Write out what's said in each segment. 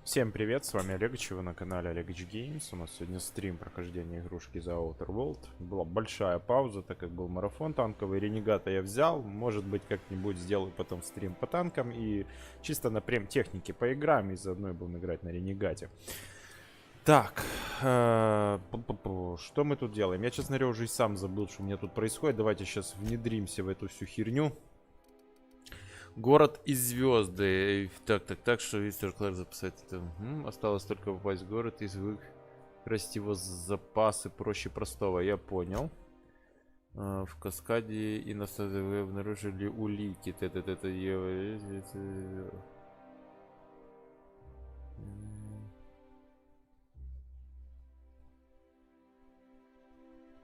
Всем привет, с вами Олег, вы на канале Олегович Геймс. У нас сегодня стрим прохождения игрушки за Outer World. Была большая пауза, так как был марафон танковый. Ренегата я взял, может быть как-нибудь сделаю потом стрим по танкам и чисто на прем технике поиграем и заодно будем играть на Ренегате. Так, что мы тут делаем? Я, честно говоря, уже и сам забыл, что у меня тут происходит. Давайте сейчас внедримся в эту всю херню. Город и звезды. Так, что Мистер Клэр записать это. Осталось только попасть в город и выкрасть его запасы проще простого. Я понял. В каскаде и на стадии вы обнаружили улики.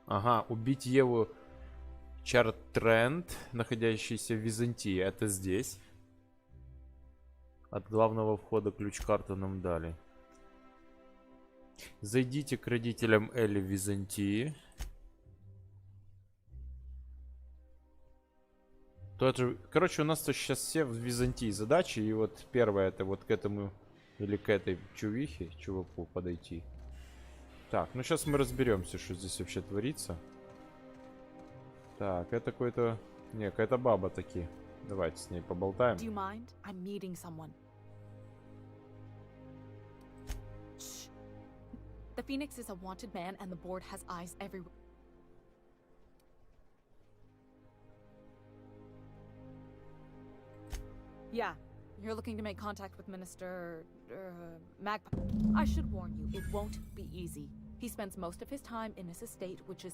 Ага, убить Еву Чартренд, находящийся в Византии. Это здесь. От главного входа ключ-карту нам дали. Зайдите к родителям Элли в Византии. Короче, у нас сейчас все в Византии задачи. И вот первое это вот к этому или к этой чуваку подойти. Так, ну сейчас мы разберемся, что здесь вообще творится. Так, это какой-то... Не, какая-то баба таки. Давайте с ней поболтаем. Do you mind? I'm meeting someone. Shh. The Phoenix is a wanted man and the board has eyes everywhere. Yeah, you're looking to make contact with Minister... Magpie. I should warn you, it won't be easy. He spends most of his time in his estate, which is...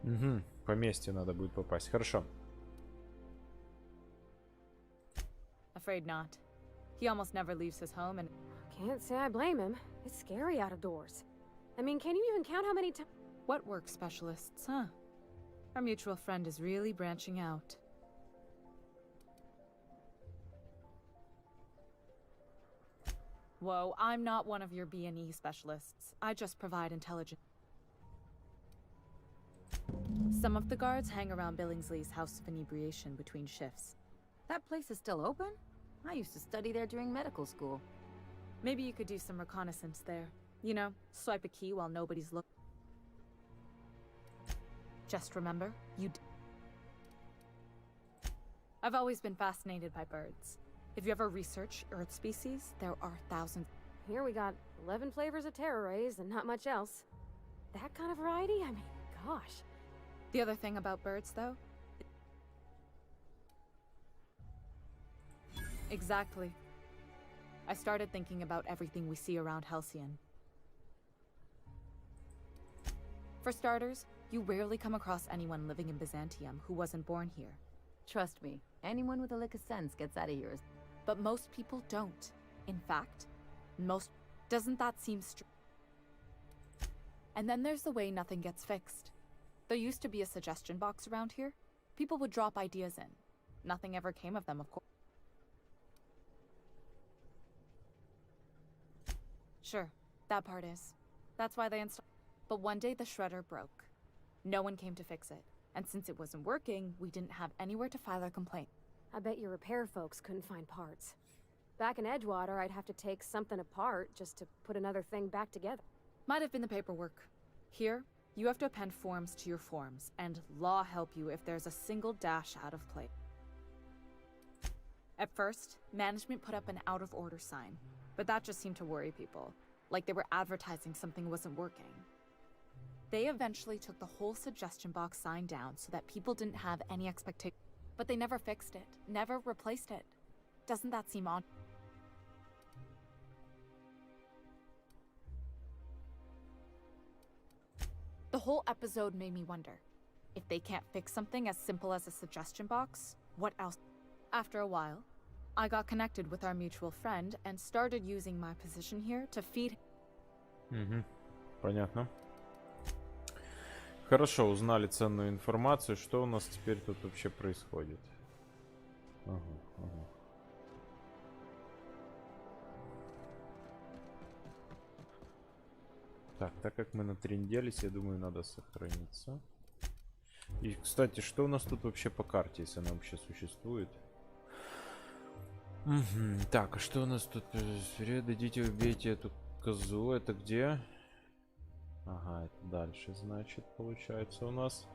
Угу, поместье надо будет попасть. Хорошо. Afraid not. He almost never leaves his home and... Can't say I blame him. It's scary out of doors. I mean, can you even count how many times... What work specialists, huh? Our mutual friend is really branching out. Whoa, I'm not one of your B&E specialists. I just provide intelligence. Some of the guards hang around Billingsley's House of Inebriation between shifts. That place is still open? I used to study there during medical school. Maybe you could do some reconnaissance there. You know, swipe a key while nobody's looking. Just remember, I've always been fascinated by birds. If you ever research Earth species, there are thousands. Here we got 11 flavors of terror rays and not much else. That kind of variety? I mean, gosh. The other thing about birds, though... Exactly. I started thinking about everything we see around Halcyon. For starters, you rarely come across anyone living in Byzantium who wasn't born here. Trust me, anyone with a lick of sense gets out of here. But most people don't. In fact, most... Doesn't that seem strange? And then there's the way nothing gets fixed. There used to be a suggestion box around here. People would drop ideas in. Nothing ever came of them, of course. Sure, that part is. That's why they installed. But one day the shredder broke. No one came to fix it. And since it wasn't working, we didn't have anywhere to file a complaint. I bet your repair folks couldn't find parts. Back in Edgewater, I'd have to take something apart just to put another thing back together. Might have been the paperwork. Here, you have to append forms to your forms, and law help you if there's a single dash out of place. At first, management put up an out-of-order sign, but that just seemed to worry people, like they were advertising something wasn't working. They eventually took the whole suggestion box sign down so that people didn't have any expectation. But they never fixed it, never replaced it. Doesn't that seem odd? The whole episode made me wonder, if they can't fix something as simple as a suggestion box, what else? After a while, I got connected with our mutual friend and started using my position here to feed. Понятно. Хорошо, узнали ценную информацию. Что у нас теперь тут вообще происходит? Ага. Так как мы натренделись, я думаю, надо сохраниться. И, кстати, что у нас тут вообще по карте, если она вообще существует? Мгм. Так, а что у нас тут? Вперед, идите, убейте эту козу. Это где? Ага, это дальше, значит, получается у нас.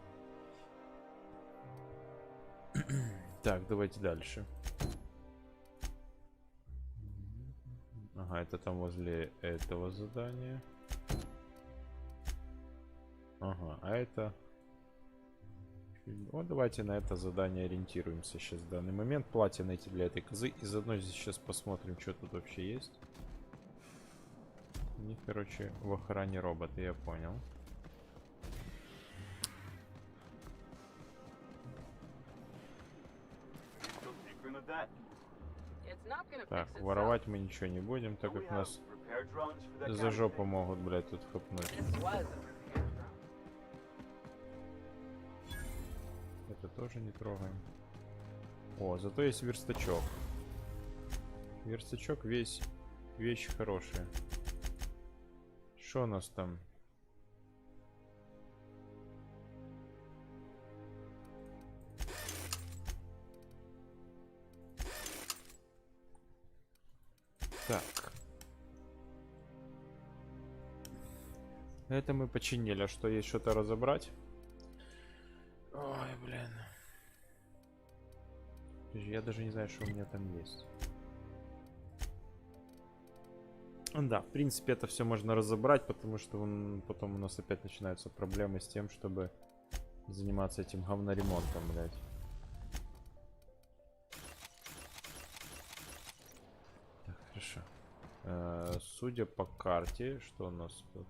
Так, давайте дальше. Ага, это там возле этого задания. Ага, а это... Вот давайте на это задание ориентируемся сейчас в данный момент. Платье найти для этой козы. И заодно здесь сейчас посмотрим, что тут вообще есть. У них, короче, в охране роботы, я понял. Так, воровать мы ничего не будем, так как нас за жопу могут, блядь, тут хапнуть. Это тоже не трогаем. О, зато есть верстачок. Верстачок вещь хорошая. Что у нас там? Так. Это мы починили. А что, есть что-то разобрать? Ой, блин. Я даже не знаю, что у меня там есть. Да, в принципе, это все можно разобрать, потому что потом у нас опять начинаются проблемы с тем, чтобы заниматься этим говноремонтом, блядь. Так, хорошо. Судя по карте, что у нас тут?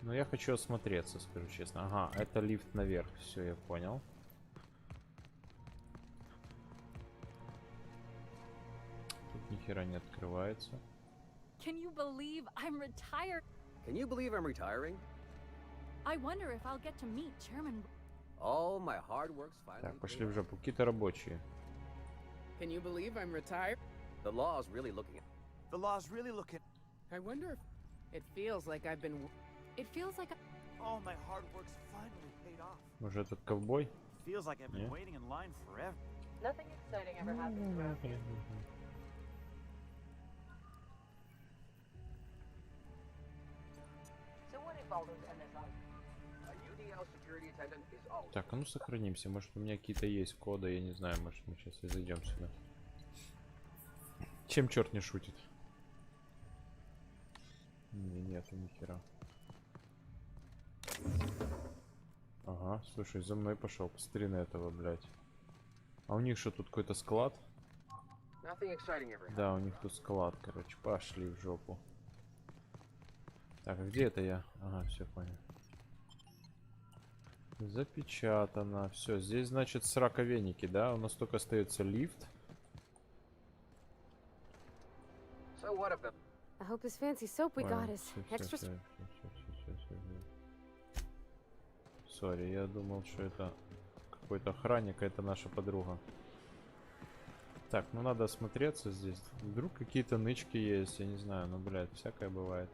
Ну, я хочу осмотреться, скажу честно. Ага, это лифт наверх. Все, я понял. Тут ни хера не открывается. Can you believe I'm retired? Can you believe I'm retiring? I wonder if I'll get to meet Chairman. All my hard work's finally Так, пошли paid в off. жопу. Какие-то рабочие. Can you believe I'm retired? The law's really looking at. The law's really looking. I wonder if it feels like I've been. It feels like All my hard work's finally paid off. Может, этот ковбой? Feels like I've been Yeah. waiting in line forever. Nothing exciting ever happens around here. So what involves NSI? A UDL security attendant is always. Так, а ну сохранимся. Может, у меня какие-то есть коды, я не знаю. Может, мы сейчас и зайдем сюда. Чем черт не шутит? Нету ни хера. Ага, слушай, за мной пошел. Посмотри на этого, блядь. А у них что, тут какой-то склад? Nothing exciting ever happened. Да, у них тут склад, короче. Пошли в жопу. Так, а где это я? Ага, все понял. Запечатано. Все, здесь, значит, сраковенники, да? У нас только остается лифт. So what of them? I hope this fancy soap we got is extra. Сори, я думал, что это какой-то охранник, а это наша подруга. Так, ну надо осмотреться здесь. Вдруг какие-то нычки есть, я не знаю, ну, блядь, всякое бывает.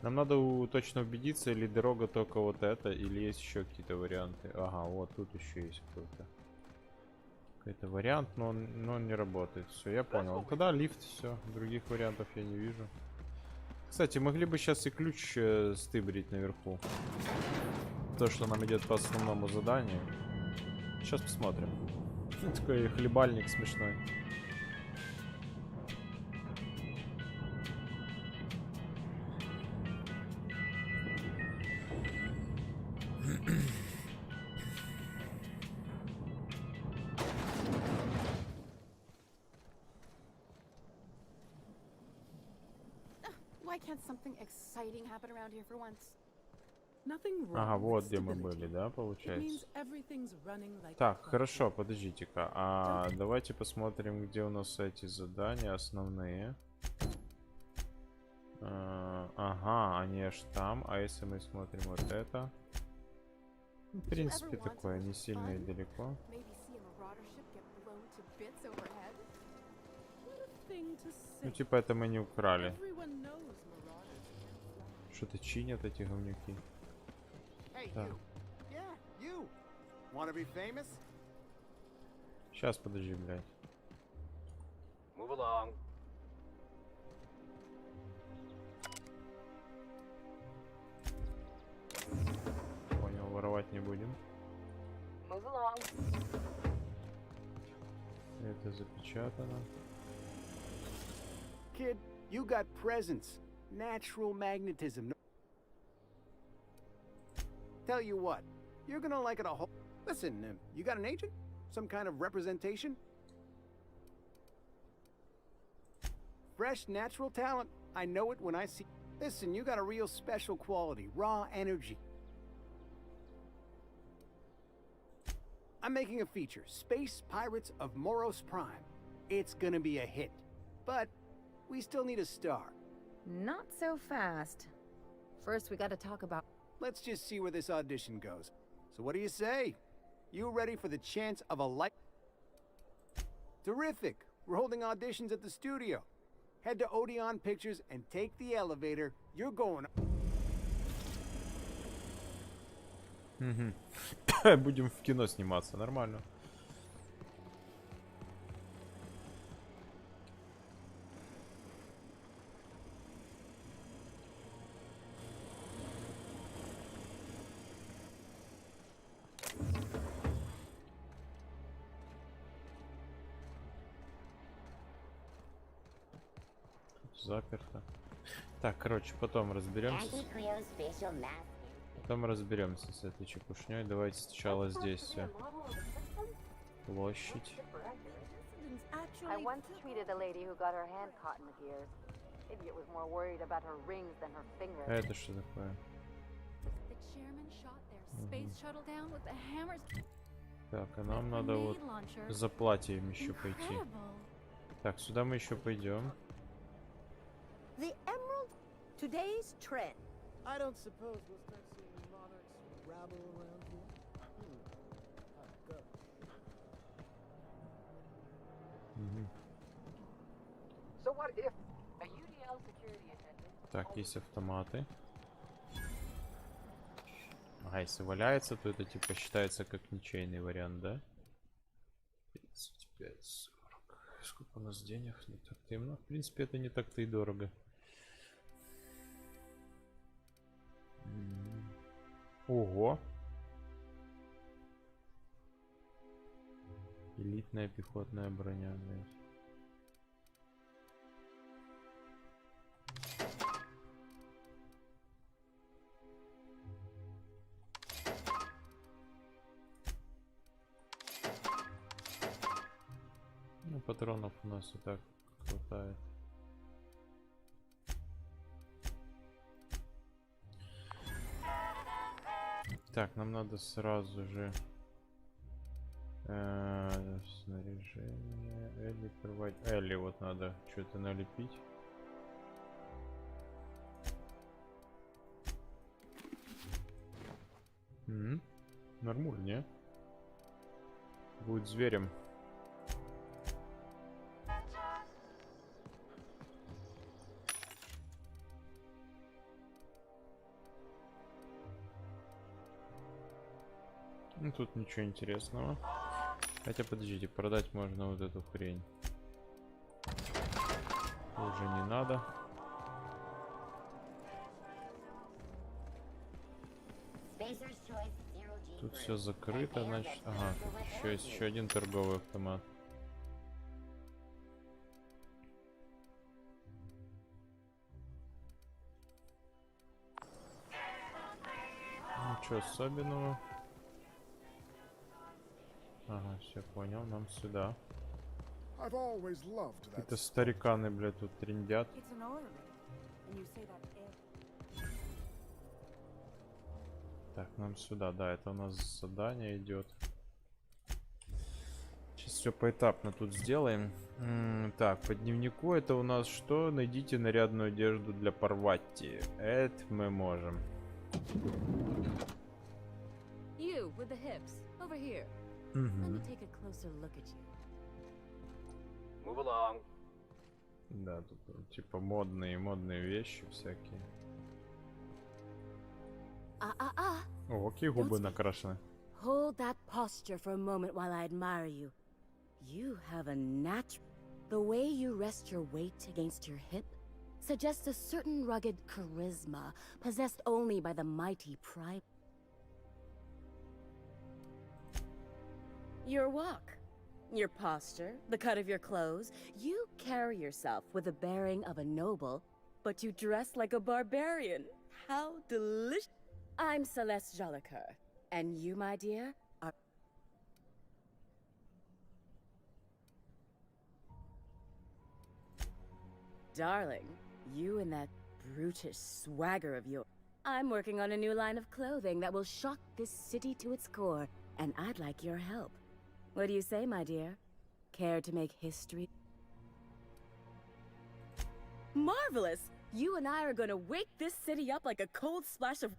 Нам надо точно убедиться, или дорога только вот эта, или есть еще какие-то варианты. Ага, вот тут еще есть какой-то вариант, но он не работает. Все, я понял. Тогда лифт, все, других вариантов я не вижу. Кстати, могли бы сейчас и ключ стыбрить наверху. То, что нам идет по основному заданию. Сейчас посмотрим. Такой хлебальник смешной. Why can't something exciting happen around here for once? Nothing wrong. Ага, with вот где мы stability. были, да, It получается? means everything's running like a Так, clock. хорошо, подождите-ка. А давайте посмотрим, где у нас эти задания основные. Ага, они аж там. А если мы смотрим вот это? В принципе, такое не сильно и далеко. Maybe see a marauder ship get blown to bits overhead? What a thing to say. Ну, типа, это мы не украли. Everyone knows Что-то чинят эти говнюки. Hey, Так. you. Yeah, you. Wanna be famous? Сейчас, подожди, блядь. Move along. Понял, воровать не будем. Move along. Это запечатано. Kid, you got presence. Natural magnetism. Tell you what, you're gonna like it a whole... Listen, you got an agent? Some kind of representation? Fresh, natural talent. I know it when I see... Listen, you got a real special quality. Raw energy. I'm making a feature. Space Pirates of Moros Prime. It's gonna be a hit. But we still need a star. Not so fast. First, we gotta talk about... Let's just see where this audition goes. So what do you say? You ready for the chance of a life? Terrific! We're holding auditions at the studio. Head to Odeon Pictures and take the elevator. You're going... Будем в кино сниматься, нормально. Заперто. Так, короче, потом разберемся. Потом разберемся с этой чепушней. Давайте сначала здесь все. Площадь. I once treated a lady who got her hand caught in the gears. Idiot was more worried about her rings than her fingers. А это что такое? The chairman shot their space shuttle down with the hammers. Так, а нам надо вот за платьем еще пойти. Так, сюда мы еще пойдем. The Emerald? Today's trend. I don't suppose we'll start seeing monarchs rabble around here. So what if? A UDL security attendant. Так, есть автоматы. А если валяется, то это типа считается как ничейный вариант, да? 35, 40. Сколько у нас денег? Не так-то и много. В принципе, это не так-то и дорого. Ого! Элитная пехотная броня, блядь. Ну, патронов у нас и так хватает. Так, нам надо сразу же снаряжение. Элли порвать. Элли вот надо что-то налепить. Нормуль, не? Будет зверем. Ну, тут ничего интересного. Хотя, подождите, продать можно вот эту хрень. Уже не надо. Тут все закрыто, значит. Ага, тут еще есть еще один торговый автомат. Ничего особенного. Ага, все понял, нам сюда. Какие-то стариканы, блядь, тут трындят. Так, нам сюда, да, это у нас задание идет. Сейчас все поэтапно тут сделаем. Так, по дневнику это у нас что? Найдите нарядную одежду для Парвати. Это мы можем. You with the hips over here. Let me take a closer look at you. Move along. Да, тут типа модные вещи всякие. О, какие губы накрашены. Hold that posture for a moment while I admire you. You have a natural... The way you rest your weight against your hip suggests a certain rugged charisma possessed only by the mighty pride. Your walk, your posture, the cut of your clothes, you carry yourself with the bearing of a noble, but you dress like a barbarian. How delicious. I'm Celeste Jolicoeur, and you, my dear, are... Darling, you and that brutish swagger of yours. I'm working on a new line of clothing that will shock this city to its core, and I'd like your help. What do you say, my dear? Care to make history? Marvelous! You and I are gonna wake this city up like a cold splash of...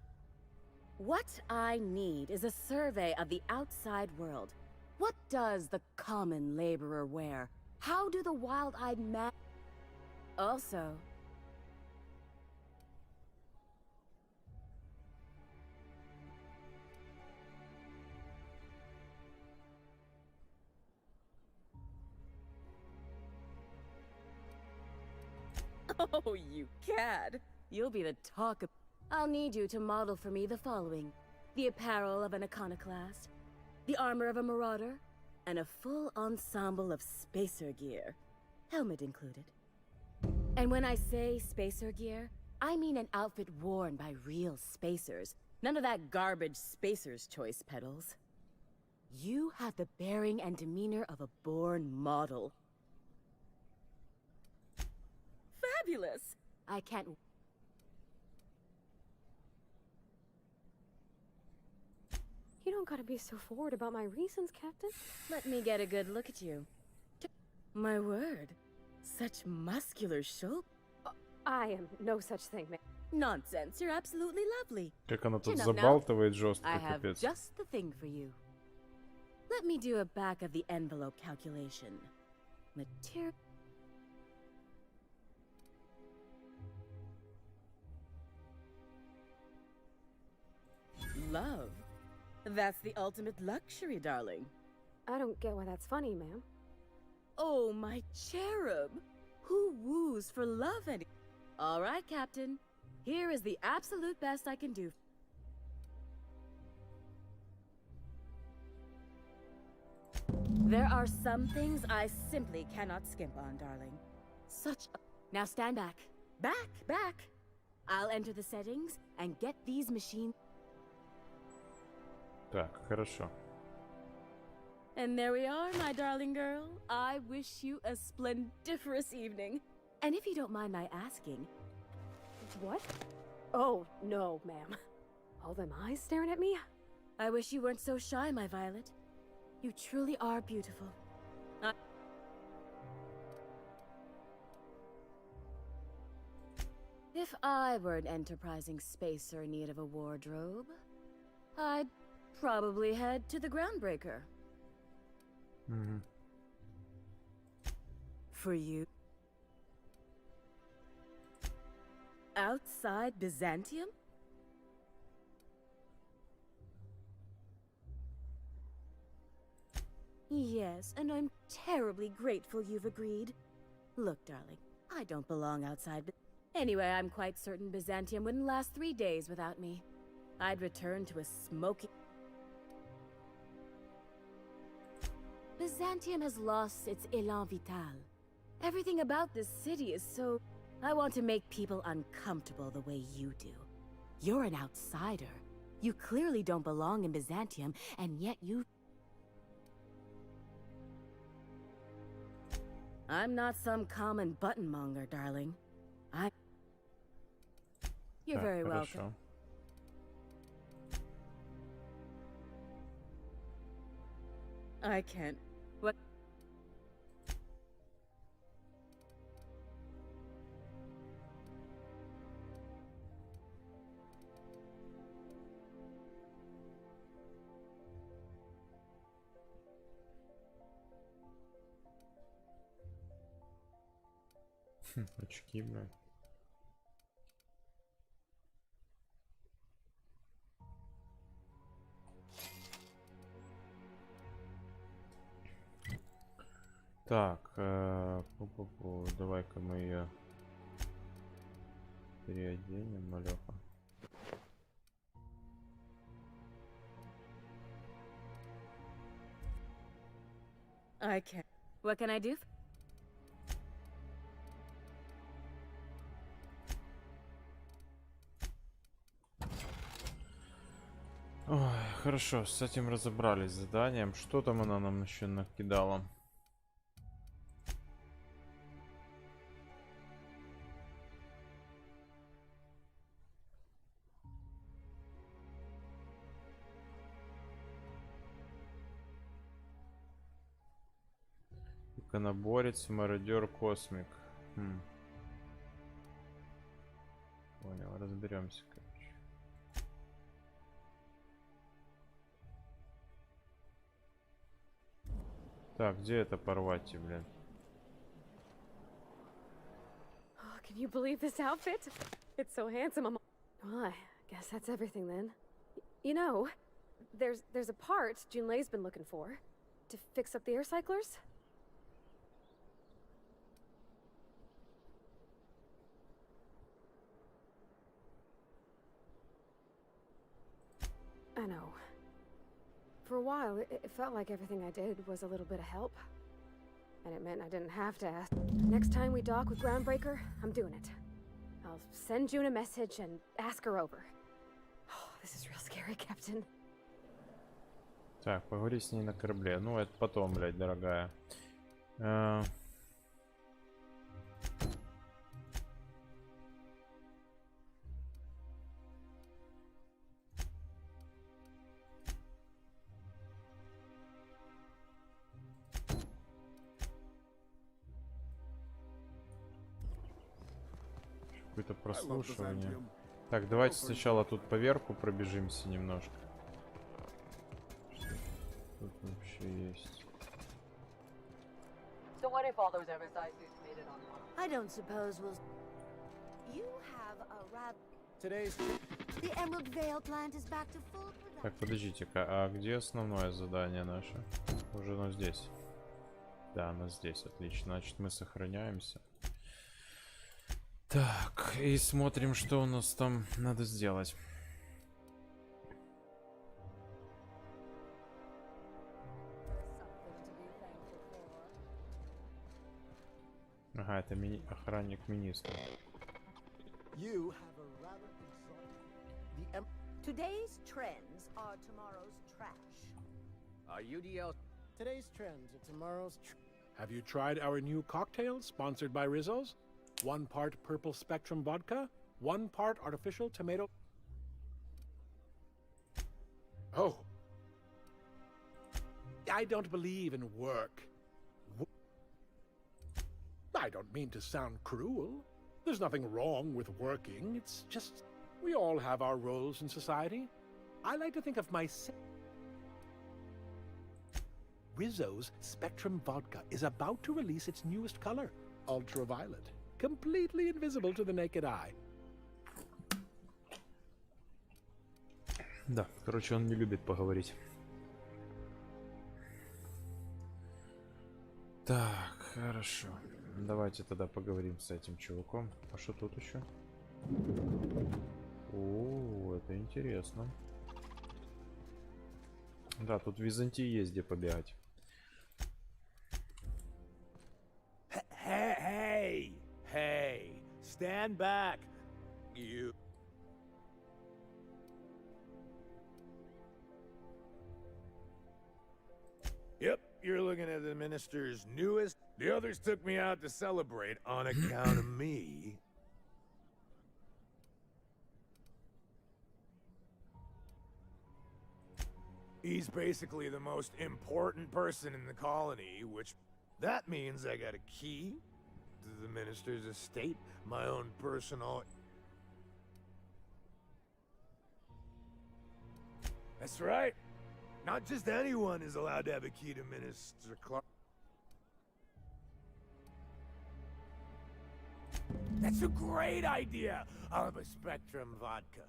What I need is a survey of the outside world. What does the common laborer wear? How do the wild-eyed men... Also... Oh, you cad! You'll be the talk of... I'll need you to model for me the following. The apparel of an iconoclast, the armor of a marauder, and a full ensemble of spacer gear. Helmet included. And when I say spacer gear, I mean an outfit worn by real spacers. None of that garbage spacer's choice pedals. You have the bearing and demeanor of a born model. Fabulous! I can't... You don't gotta be so forward about my reasons, Captain. Let me get a good look at you. My word. Such muscular shoulder. I am no such thing, ma'am. Nonsense, you're absolutely lovely. Как она тут Chin up now. забалтывает жестко, I have капец. just the thing for you. Let me do a back of the envelope calculation. Material... Love. That's the ultimate luxury, darling. I don't get why that's funny, ma'am. Oh, my cherub. Who woos for love any... All right, Captain. Here is the absolute best I can do. There are some things I simply cannot skimp on, darling. Such a... Now stand back. Back! I'll enter the settings and get these machines... Так, хорошо. And there we are, my darling girl. I wish you a splendiferous evening. And if you don't mind my asking... What? Oh, no, ma'am. All them eyes staring at me? I wish you weren't so shy, my Violet. You truly are beautiful. If I were an enterprising spacer in need of a wardrobe, I'd probably head to the Groundbreaker. For you. Outside Byzantium? Yes, and I'm terribly grateful you've agreed. Look, darling, I don't belong outside. Anyway, I'm quite certain Byzantium wouldn't last 3 days without me. I'd return to a smoky... Byzantium has lost its élan vital. Everything about this city is so... I want to make people uncomfortable the way you do. You're an outsider. You clearly don't belong in Byzantium, and yet you... I'm not some common buttonmonger, darling. You're very welcome. I can't... What? Очки, блядь. Так, давай-ка мы ее переоденем, малёха. I can't. What can I do? Ой, хорошо, с этим разобрались, с заданием. Что там она нам еще накидала? Иконоборец, мародер, космик. Понял, разберемся, короче. Так, где это порвать, блин? Oh, can you believe this outfit? It's so handsome. Well, I guess that's everything then. You know, there's a part Junlei's been looking for to fix up the air cyclers. I know. For a while, it felt like everything I did was a little bit of help. And it meant I didn't have to ask. Next time we dock with Groundbreaker, I'm doing it. I'll send June a message and ask her over. Oh, this is real scary, Captain. Так, поговори с ней на корабле. Ну, это потом, блядь, дорогая. Какое-то прослушивание. Так, давайте сначала тут по верху пробежимся немножко. Что тут вообще есть? So what if all those oversized suits made it on one? I don't suppose we'll... You have a rab... Today's The Emerald Vale plant is back to full production. Так, подождите-ка, а где основное задание наше? Уже оно здесь. Да, оно здесь, отлично. Значит, мы сохраняемся. Так, и смотрим, что у нас там надо сделать. Ага, это охранник министра. you have a rather exotic. Today's trends are tomorrow's trash. UDL. Today's trends are tomorrow's. Have you tried our new cocktail sponsored by Rizzo's? 1 part purple spectrum vodka, 1 part artificial tomato. Oh. I don't believe in work. I don't mean to sound cruel. There's nothing wrong with working. It's just we all have our roles in society. I like to think of myself. Rizzo's Spectrum Vodka is about to release its newest color, ultraviolet, completely invisible to the naked eye. Да, короче, он не любит поговорить. Так, хорошо. Давайте тогда поговорим с этим чуваком. А что тут еще? О, это интересно. Да, тут в Византии есть где побегать. Hey, stand back, you. Yep, you're looking at the minister's newest. The others took me out to celebrate on account of me. He's basically the most important person in the colony, which that means I got a key to the minister's estate, my own personal... That's right. Not just anyone is allowed to have a key to Minister Clark. That's a great idea! I'll have a Spectrum vodka.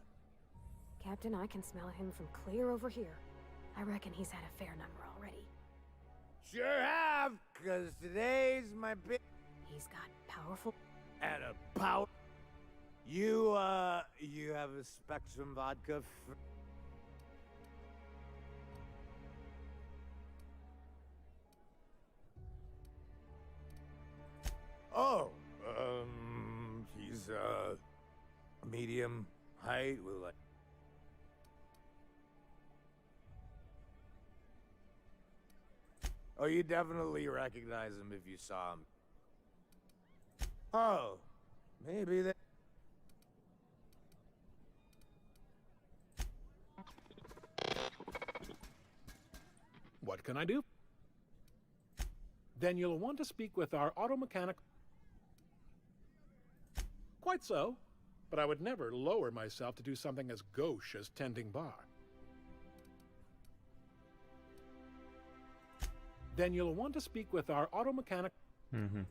Captain, I can smell him from clear over here. I reckon he's had a fair number already. Sure have, because today's my big... He's got powerful... And a pout. You have a Spectrum vodka for... Oh, he's, medium height with like... Oh, you definitely recognize him if you saw him. Oh, maybe that... What can I do? Then you'll want to speak with our auto mechanic. Quite so, but I would never lower myself to do something as gauche as tending bar. Then you'll want to speak with our auto mechanic. Угу.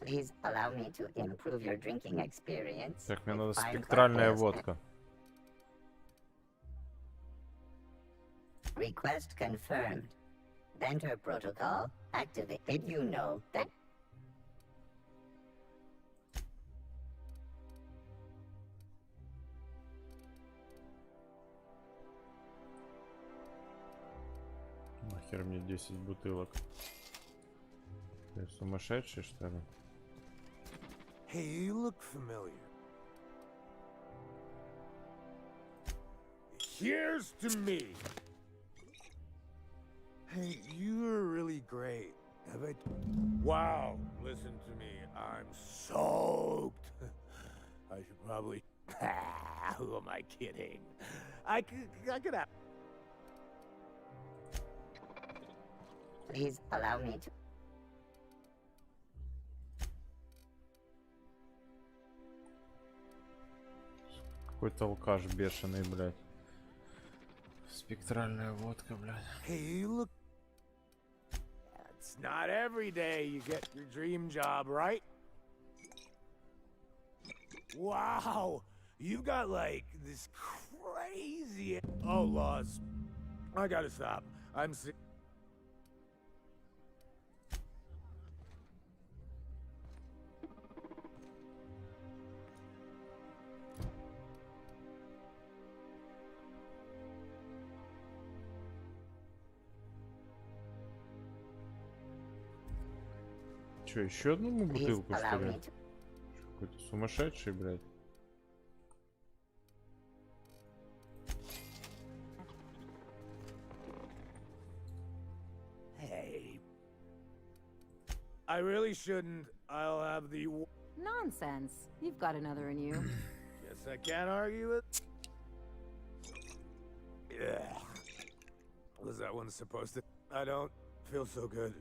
Please allow me to improve your drinking experience. Так, мне надо with fine спектральная cocktails. водка. Request confirmed. Enter protocol activated. You know that. Нахер мне 10 бутылок. Ты сумасшедший, что ли? Hey, you look familiar. Here's to me. Hey, you're really great. Have I... Wow, listen to me. I'm soaked. I should probably... Who am I kidding? I could have... Please allow me to. Какой-то алкаш бешеный, блядь. Спектральная водка, блядь. Hey, you look... It's not every day you get your dream job, right? Wow, you got like this crazy... Oh, laws. I gotta stop. I'm sick. Че, еще одну бутылку, Please что allow ли? me to. Какой-то сумасшедший, блядь. Hey. I really shouldn't. I'll have the... Nonsense. You've got another in you. Guess I can't argue it. Yeah. Was that one supposed to... I don't feel so good.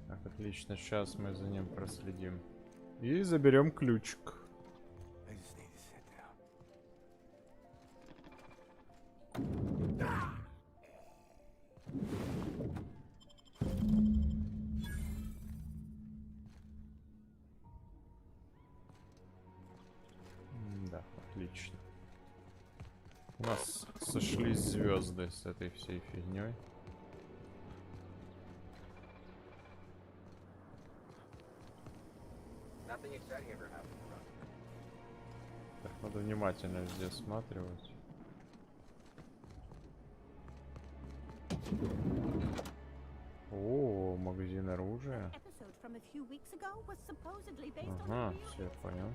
Так, отлично, сейчас мы за ним проследим. И заберем ключик. I just need to sit down. Да, отлично. У нас сошлись звезды с этой всей фигней. Nothing exciting ever happened. Так, надо внимательно везде осматривать. О, магазин оружия. Ага, все, я понял.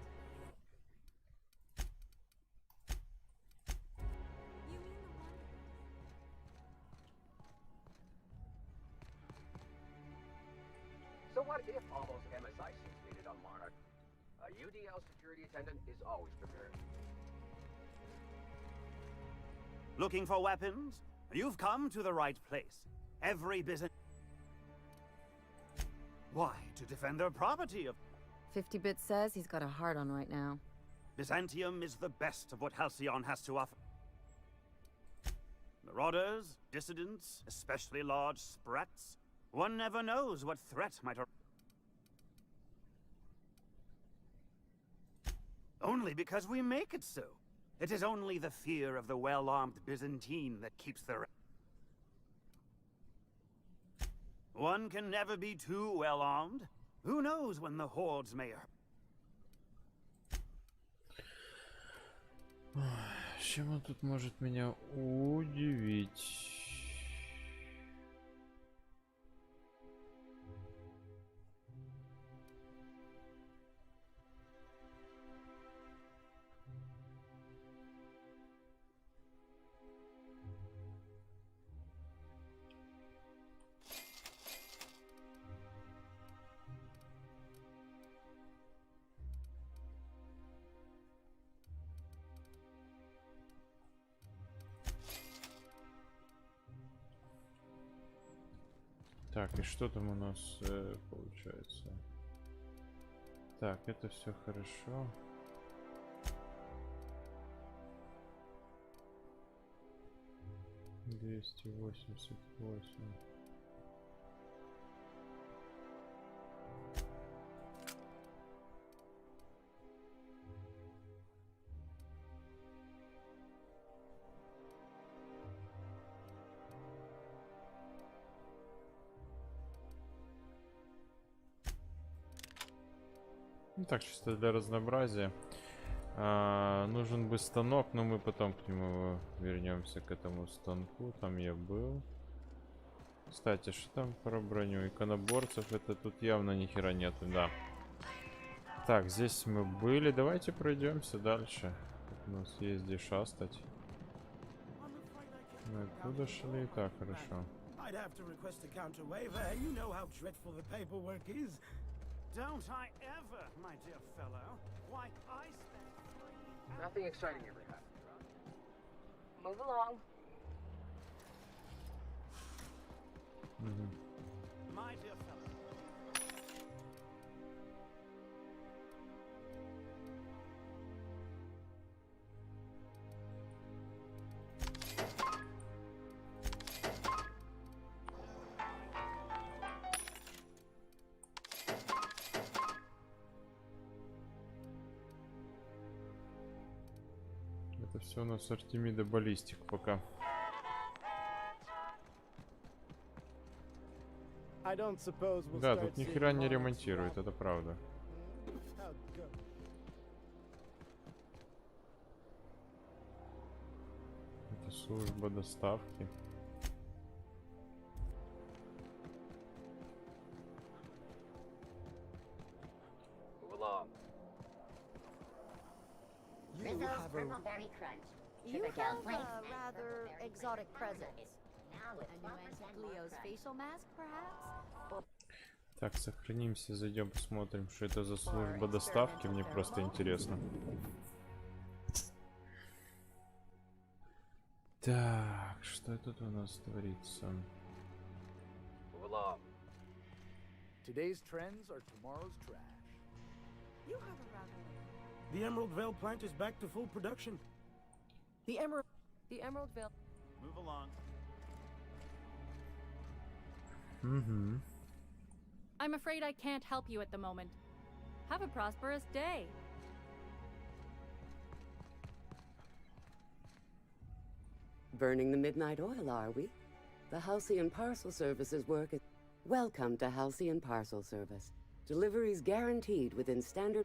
So what if all those MSI seats needed on Monarch? A UDL security attendant is always prepared. Looking for weapons? You've come to the right place. Every business... Why? To defend their property of... 50-bit says he's got a hard on right now. Byzantium is the best of what Halcyon has to offer. Marauders, dissidents, especially large sprats, One never knows what threat might arise. Only because we make it so. It is only the fear of the well-armed Byzantine that keeps the... One can never be too well-armed. Who knows when the hordes may... Чем он тут может меня удивить? Так, и что там у нас получается? Так, это все хорошо. Двести 288. Ну так, чисто для разнообразия. Нужен бы станок, но мы потом к нему вернемся, к этому станку. Там я был. Кстати, что там про броню? Иконоборцев, это тут явно ни хера нету, да. Так, здесь мы были. Давайте пройдемся дальше. У нас есть где шастать. Мы оттуда шли. Так, хорошо. Don't I ever, my dear fellow? Why, I spent... Nothing exciting ever happened. Move along. My dear fellow. Это все у нас Артемида баллистик пока. Да, тут ни хера не ремонтирует, это правда. Это служба доставки. You have a rather exotic presence. A new antique Leo's facial mask, perhaps? Так, сохранимся, зайдем, посмотрим, что это за служба доставки. Мне просто интересно. Так, что тут у нас творится? Today's trends are tomorrow's trash. You have a rather... The Emerald Vale plant is back to full production. The Emerald Vale. Move along. I'm afraid I can't help you at the moment. Have a prosperous day. Burning the midnight oil, are we? The Halcyon Parcel Service's work is... Welcome to Halcyon Parcel Service. Deliveries guaranteed within standard...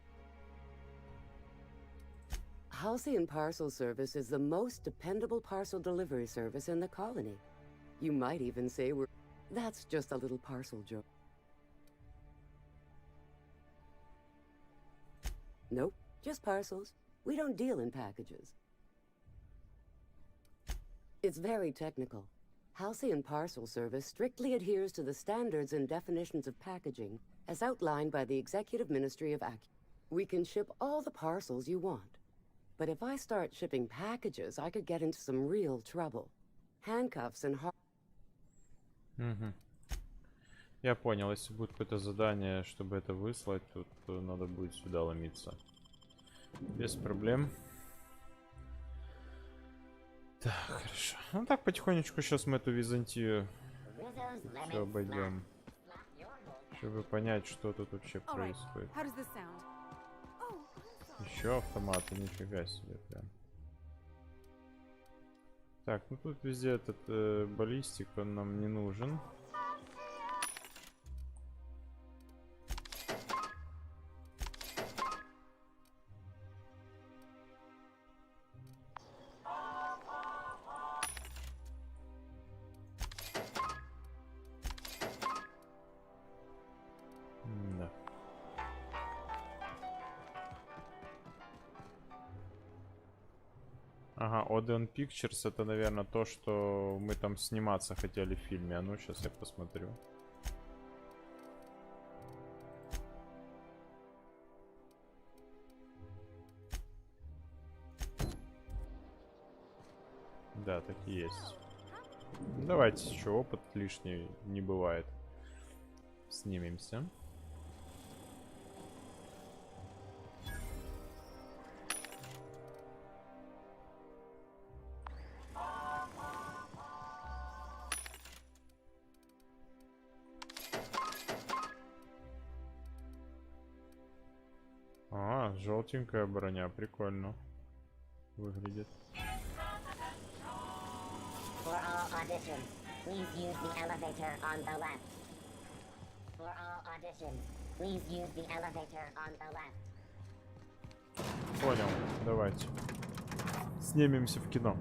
Halcyon Parcel Service is the most dependable parcel delivery service in the colony. You might even say we're... That's just a little parcel joke. Nope, just parcels. We don't deal in packages. It's very technical. Halcyon Parcel Service strictly adheres to the standards and definitions of packaging as outlined by the Executive Ministry of Ac. We can ship all the parcels you want. But if I start shipping packages, I could get into some real trouble. Handcuffs and hard... Я понял, если будет какое-то задание, чтобы это выслать, тут надо будет сюда ломиться. Без проблем. Так, хорошо. Ну так, потихонечку сейчас мы эту Византию все обойдем. Чтобы понять, что тут вообще происходит. How does this sound? Еще автоматы, нифига себе прям. Так, ну тут везде этот баллистик, он нам не нужен. Да. Ага, Odeon Pictures это, наверное, то, что мы там сниматься хотели в фильме. А ну, сейчас я посмотрю. Да, так и есть. Давайте еще опыт лишний не бывает. Снимемся. А, желтенькая броня, прикольно выглядит. For all auditions, please use the elevator on the left. For all auditions, please use the elevator on the left. Понял, давайте. Снимемся в кино.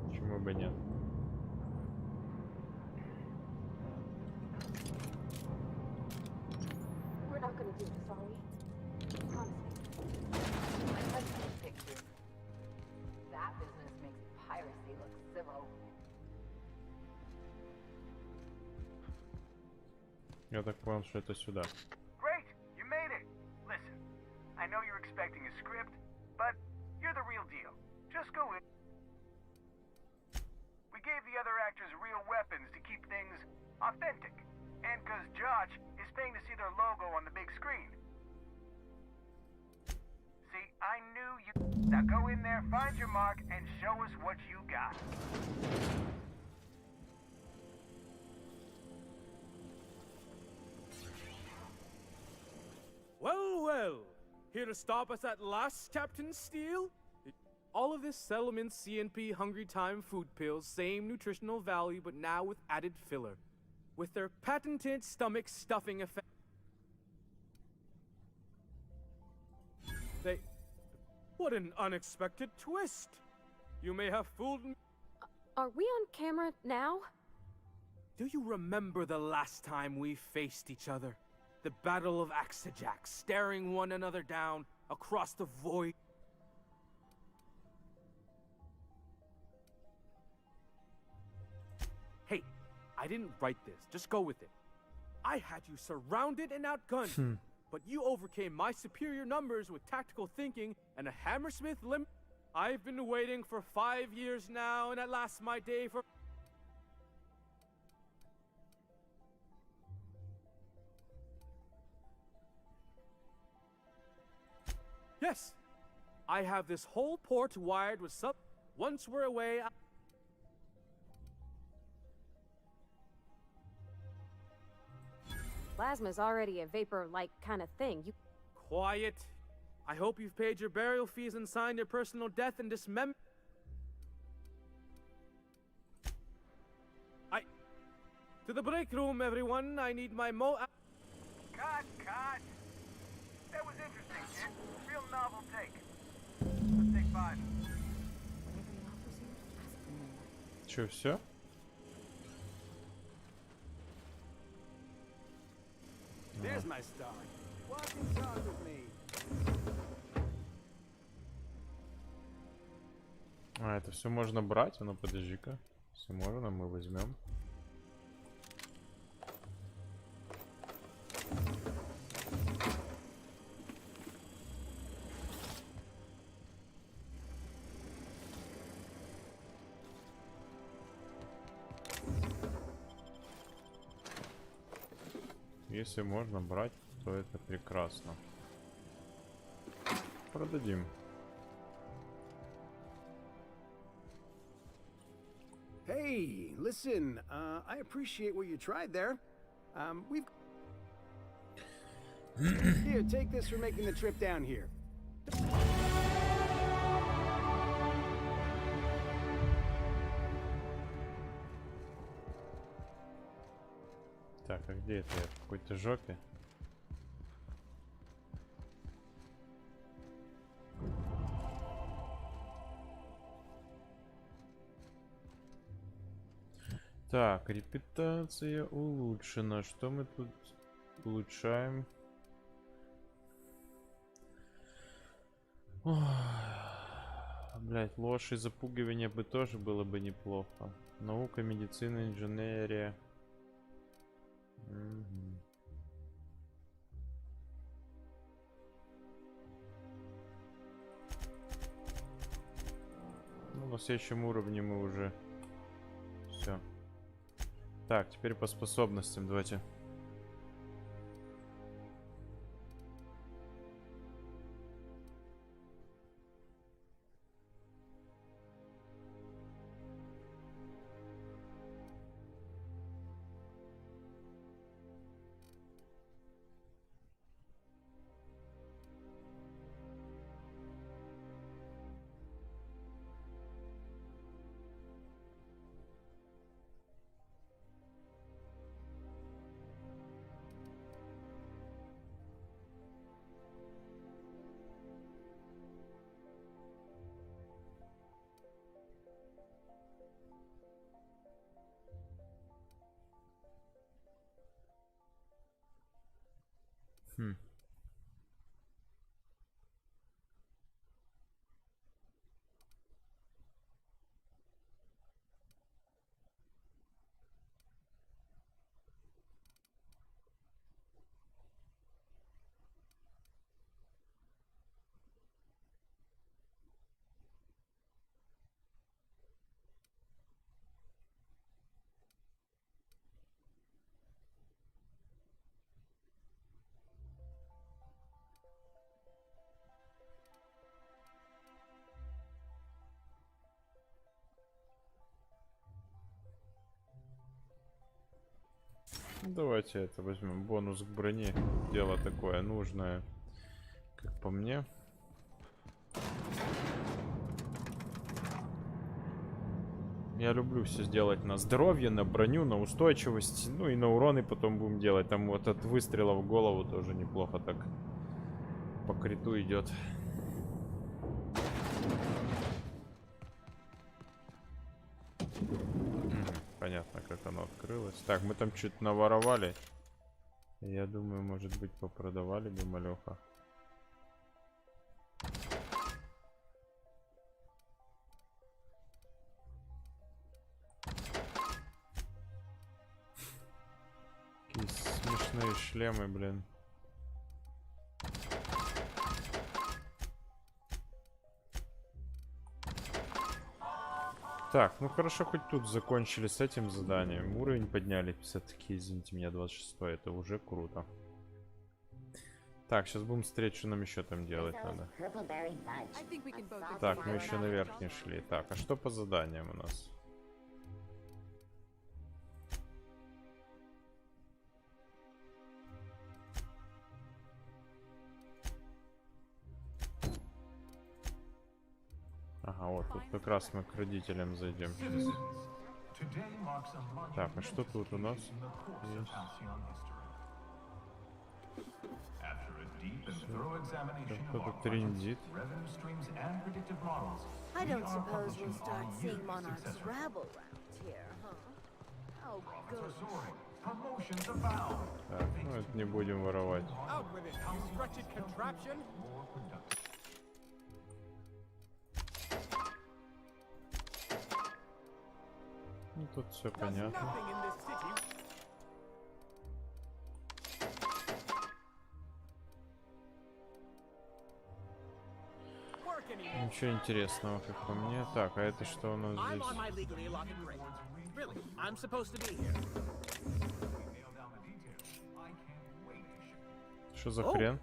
Почему бы нет? We're not gonna do this, are we? That business makes piracy look civil. Я так понял, что это сюда. Great, you made it. Listen, I know you're expecting a script, but you're the real deal. Just go in. We gave the other actors real weapons to keep things authentic. And because Josh is paying to see their logo on the big screen. See, I knew you... Now go in there, find your mark, and show us what you got. Well, well. Here to stop us at last, Captain Steele? All of this settlement CNP Hungry Time food pills, same nutritional value, but now with added filler. With their patented stomach stuffing effect. They... What an unexpected twist! You may have fooled me. Are we on camera now? Do you remember the last time we faced each other? The Battle of Axejack, staring one another down across the void. Hey, I didn't write this. Just go with it. I had you surrounded and outgunned, but you overcame my superior numbers with tactical thinking and a Hammersmith limb. I've been waiting for 5 years now, and at last my day for... Yes, I have this whole port wired with sub... Once we're away, Plasma's already a vapor-like kind of thing. You... Quiet. I hope you've paid your burial fees and signed your personal death and dismember... To the break room, everyone. I need my Cut! That was interesting, kid. Real novel take. Let's take 5. Че, все? There's my star. Walk and talk with me. А, это все можно брать? А ну подожди-ка. Все можно, мы возьмем. Если можно брать, то это прекрасно. Продадим. Hey, listen, I appreciate what you tried there. Here, take this for making the trip down here. Так, а где это? Я в какой-то жопе? Так, репутация улучшена. Что мы тут улучшаем? Блять, ложь и запугивание бы тоже было бы неплохо. Наука, медицина, инженерия. Ну, на следующем уровне мы уже все. Так, теперь по способностям давайте. Давайте это возьмем. Бонус к броне. Дело такое нужное, как по мне. Я люблю все сделать на здоровье, на броню, на устойчивость. Ну и на уроны потом будем делать. Там вот от выстрела в голову тоже неплохо так по криту идет. Понятно, как оно открылось. Так, мы там чуть наворовали. Я думаю, может быть, попродавали бы малёха. Какие смешные шлемы, блин. Так, ну хорошо, хоть тут закончили с этим заданием. Уровень подняли 50-таки, извините меня, 26, это уже круто. Так, сейчас будем смотреть, что нам еще там делать надо. Так, мы еще наверх не шли. Так, а что по заданиям у нас? Ага, вот тут как раз мы к родителям зайдем. Так, а что тут у нас есть? Кто тут трендит? I don't suppose we'll start seeing monarchs rabble round here, huh? Oh, good. Так, ну это не будем воровать. Ну тут все понятно. Ничего интересного, как по мне. Так, а это что у нас здесь? Что за хрен?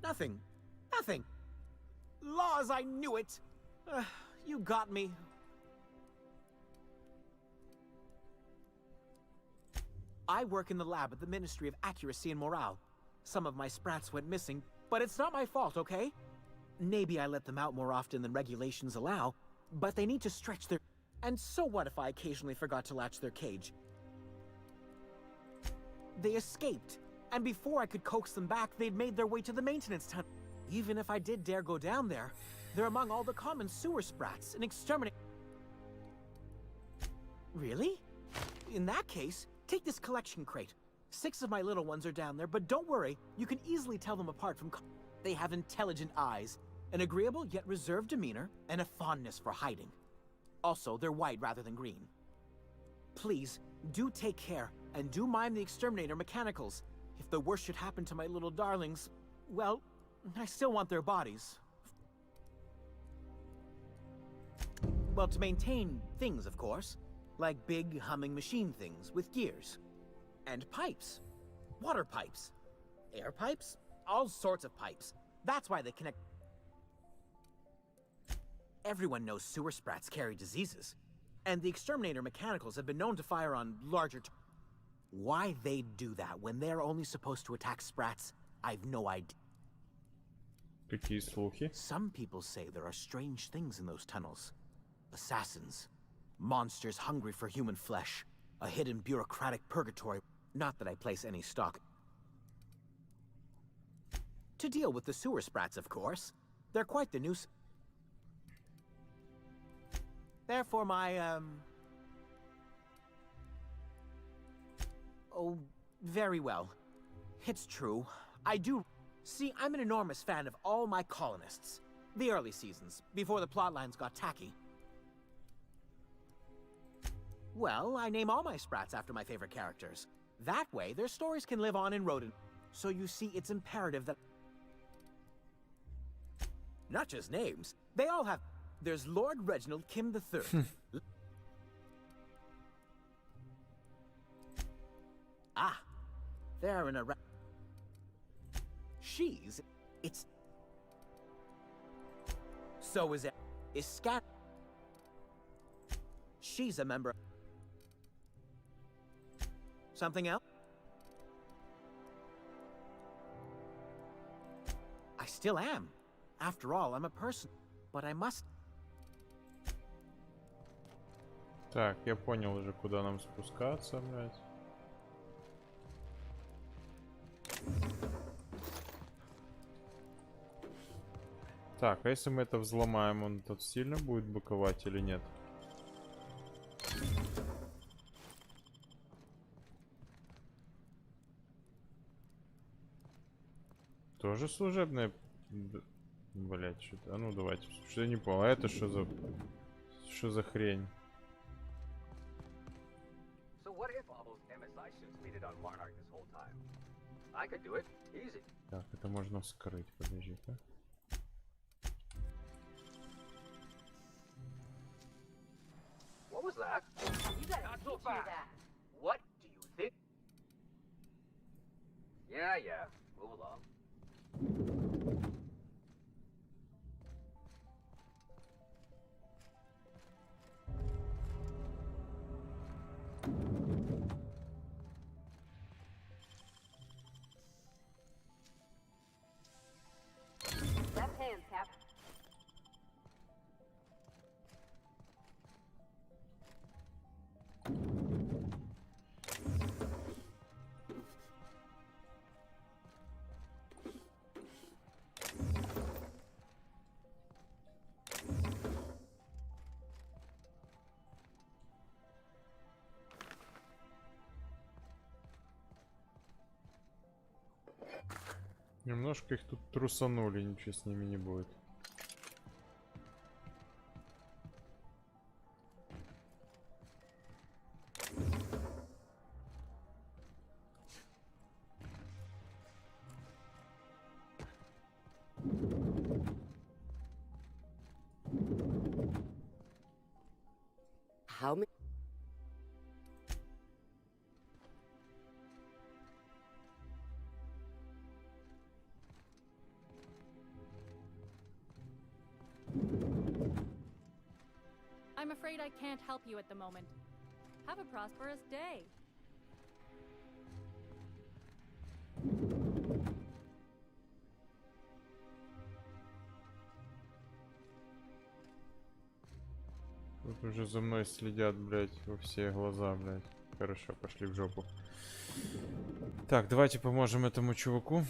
Nothing. Nothing. Laws, I knew it. You got me. I work in the lab at the Ministry of Accuracy and Morale. Some of my sprats went missing, but it's not my fault, okay? Maybe I let them out more often than regulations allow, but they need to stretch their... And so what if I occasionally forgot to latch their cage? They escaped, and before I could coax them back, they'd made their way to the maintenance tunnel. Even if I did dare go down there, they're among all the common sewer sprats and exterminate... Really? In that case, take this collection crate. 6 of my little ones are down there, but don't worry, you can easily tell them apart from... They have intelligent eyes, an agreeable yet reserved demeanor, and a fondness for hiding. Also, they're white rather than green. Please, do take care, and do mind the exterminator mechanicals. If the worst should happen to my little darlings, well, I still want their bodies. Well, to maintain things, of course. Like big, humming machine things with gears. And pipes. Water pipes. Air pipes. All sorts of pipes. That's why they connect... Everyone knows sewer sprats carry diseases. And the exterminator mechanicals have been known to fire on larger... Why they'd do that when they're only supposed to attack sprats, I've no idea. Какие слухи? Some people say there are strange things in those tunnels. Assassins. Monsters hungry for human flesh. A hidden bureaucratic purgatory. Not that I place any stock. To deal with the sewer sprats, of course. They're quite the nuisance. Therefore my, Oh, very well. It's true. I do... See, I'm an enormous fan of all my colonists. The early seasons, before the plotlines got tacky. Well, I name all my sprats after my favorite characters. That way, their stories can live on in rodent. So you see, it's imperative that... Not just names. They all have... There's Lord Reginald Kim III. Ah, they're in a... She's... It's... So is it... Is Scat... She's a member... Something else? I still am. After all, I'm a person. But I must... Так, я понял уже, куда нам спускаться, блядь. Так, а если мы это взломаем, он тут сильно будет быковать или нет? Тоже служебное... Блять, что-то... А ну давайте. Что я не понял. А это что за... Что за хрень? Так, это можно вскрыть. Подожди-ка. What was that? You gotta Not so teach me fast. that. What do you think? Yeah. Move along. Left hand, Cap. Немножко их тут трусанули, ничего с ними не будет. How many? I'm afraid I can't help you at the moment. Have a prosperous day. Тут уже за мной следят, блядь, во все глаза, блядь. Хорошо, пошли в жопу. Так, давайте поможем этому чуваку.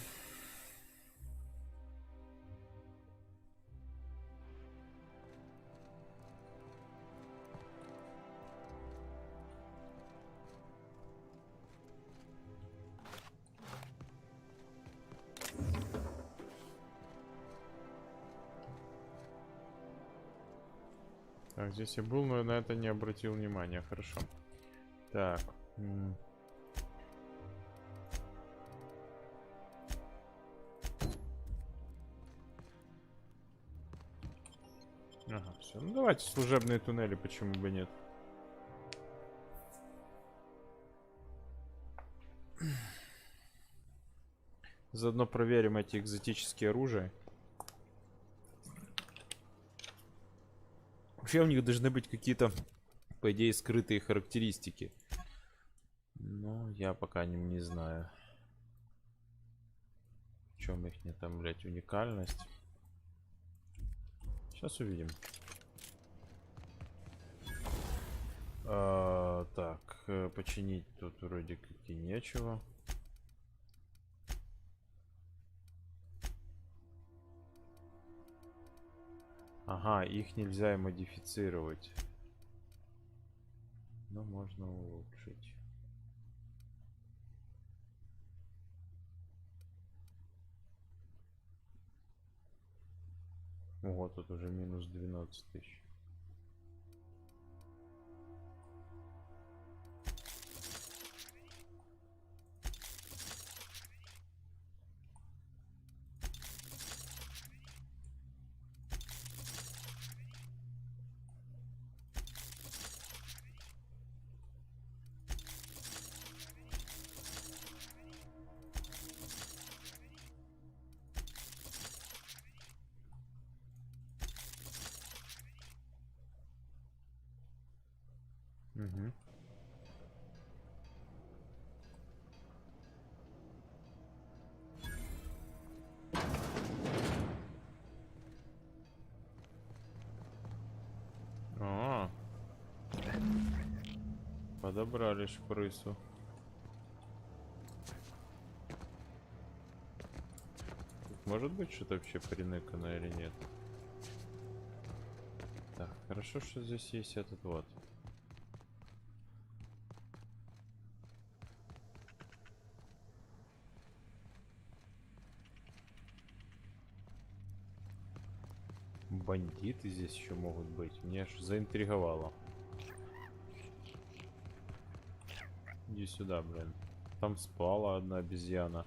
Так, здесь я был, но на это не обратил внимания. Хорошо. Так. Ага, все. Ну давайте служебные туннели, почему бы нет. Заодно проверим эти экзотические оружия. Вообще у них должны быть какие-то, по идее, скрытые характеристики. Но я пока не знаю. В чем их не там, блять, уникальность. Сейчас увидим. Так, починить тут вроде как и нечего. Ага, их нельзя и модифицировать. Но можно улучшить. Ого, тут уже минус 12 тысяч. Угу. Подобрали шпрысу. Тут может быть что-то вообще приныкано или нет? Так, хорошо, что здесь есть этот вот. Бандиты здесь еще могут быть. Меня аж заинтриговало. Иди сюда, блин. Там спала одна обезьяна.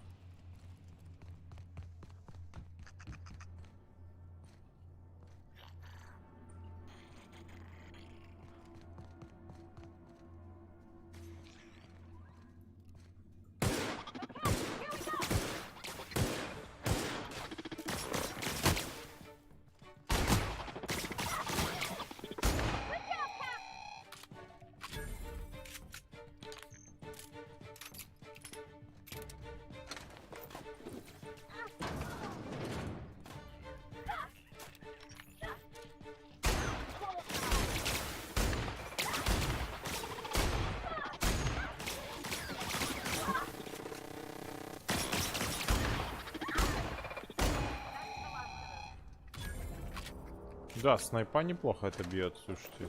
Да, снайпа неплохо это бьет, слушайте.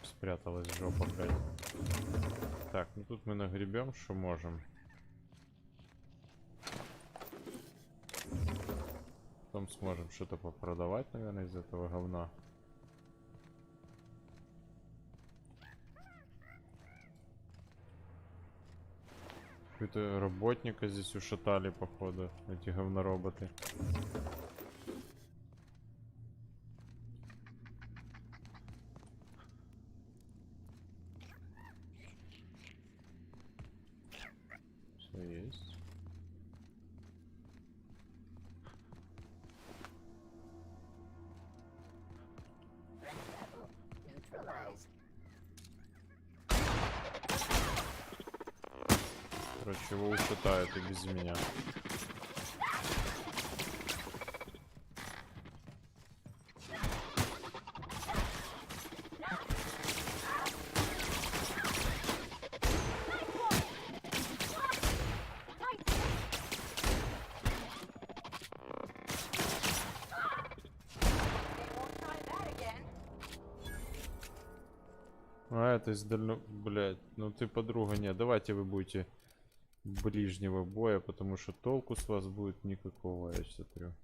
Спряталась жопа, блядь. Так, ну тут мы нагребем, что можем. Потом сможем что-то попродавать, наверное, из этого говна. Какой-то работника здесь ушатали, походу, эти говнороботы. Все есть. Короче, его ушатают и без меня. А это из дально... Блядь, ну ты подруга, нет. Давайте вы будете ближнего боя, потому что толку с вас будет никакого, я смотрю.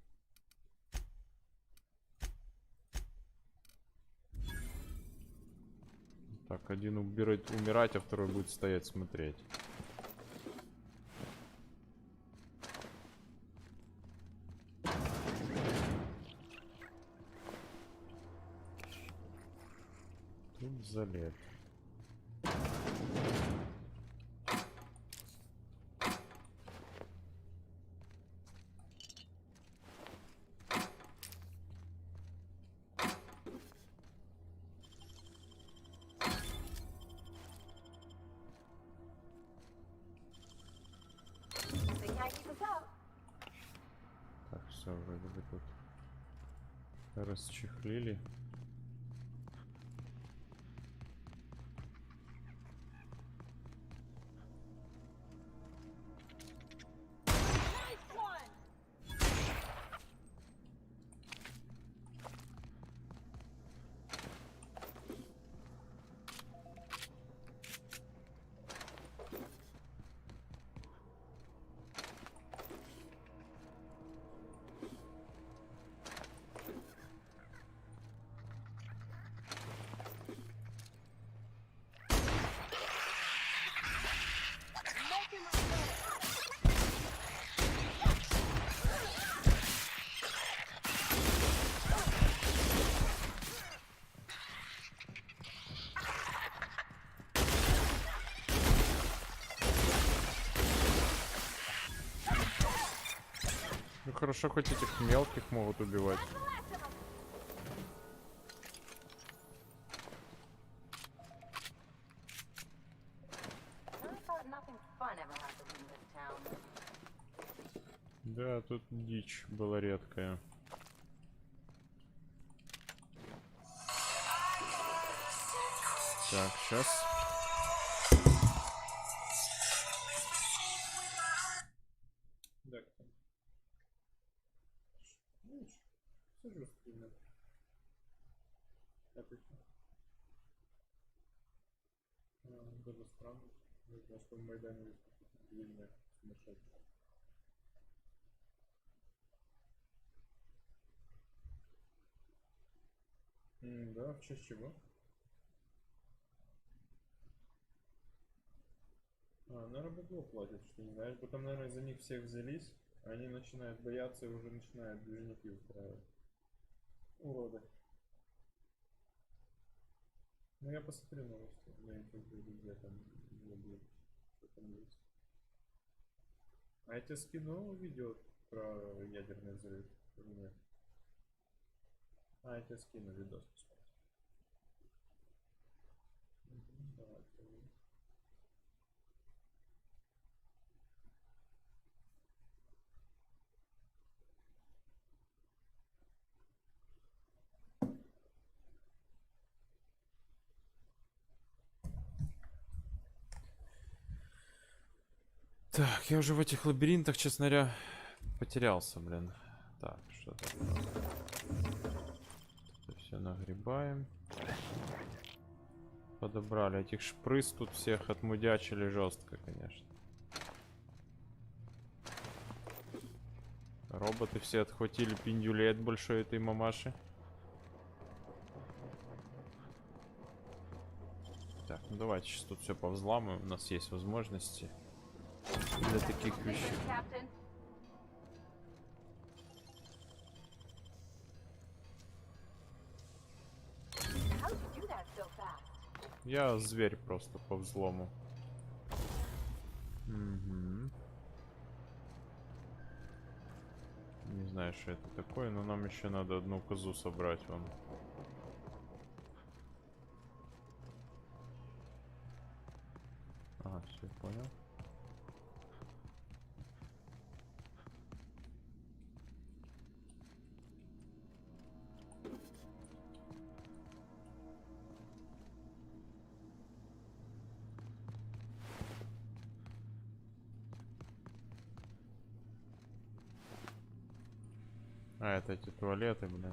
Так, один умирать, а второй будет стоять смотреть. Тут залет. Так, все, вроде бы тут расчехлили. Ну хорошо, хоть этих мелких могут убивать. Да, тут дичь была редкая. Так, сейчас. Сижу стример. Даже странно. Не знаю, что в Майдане длинная сумасшедшая. Да, в честь чего? На работу платят, что не знаешь. Потом, наверное, за них всех взялись. Они начинают бояться и уже начинают движники устраивать. Уроды. Ну я посмотрю новости на YouTube, где там что там есть. А я тебе скину видео про ядерный взрыв или нет? А, я тебе скину видос, кстати. Давай. Так, я уже в этих лабиринтах, честно говоря, потерялся, блин. Так, что такое? Это все нагребаем. Подобрали этих шпрыз, тут всех отмудячили жестко, конечно. Роботы все отхватили пиндюлей от большой этой мамаши. Так, ну давайте сейчас тут все повзламываем. У нас есть возможности для таких вещей. Я зверь просто по взлому. Угу. Не знаю, что это такое, но нам еще надо одну козу собрать вон. Ага, все, понял. А, это эти туалеты, блядь.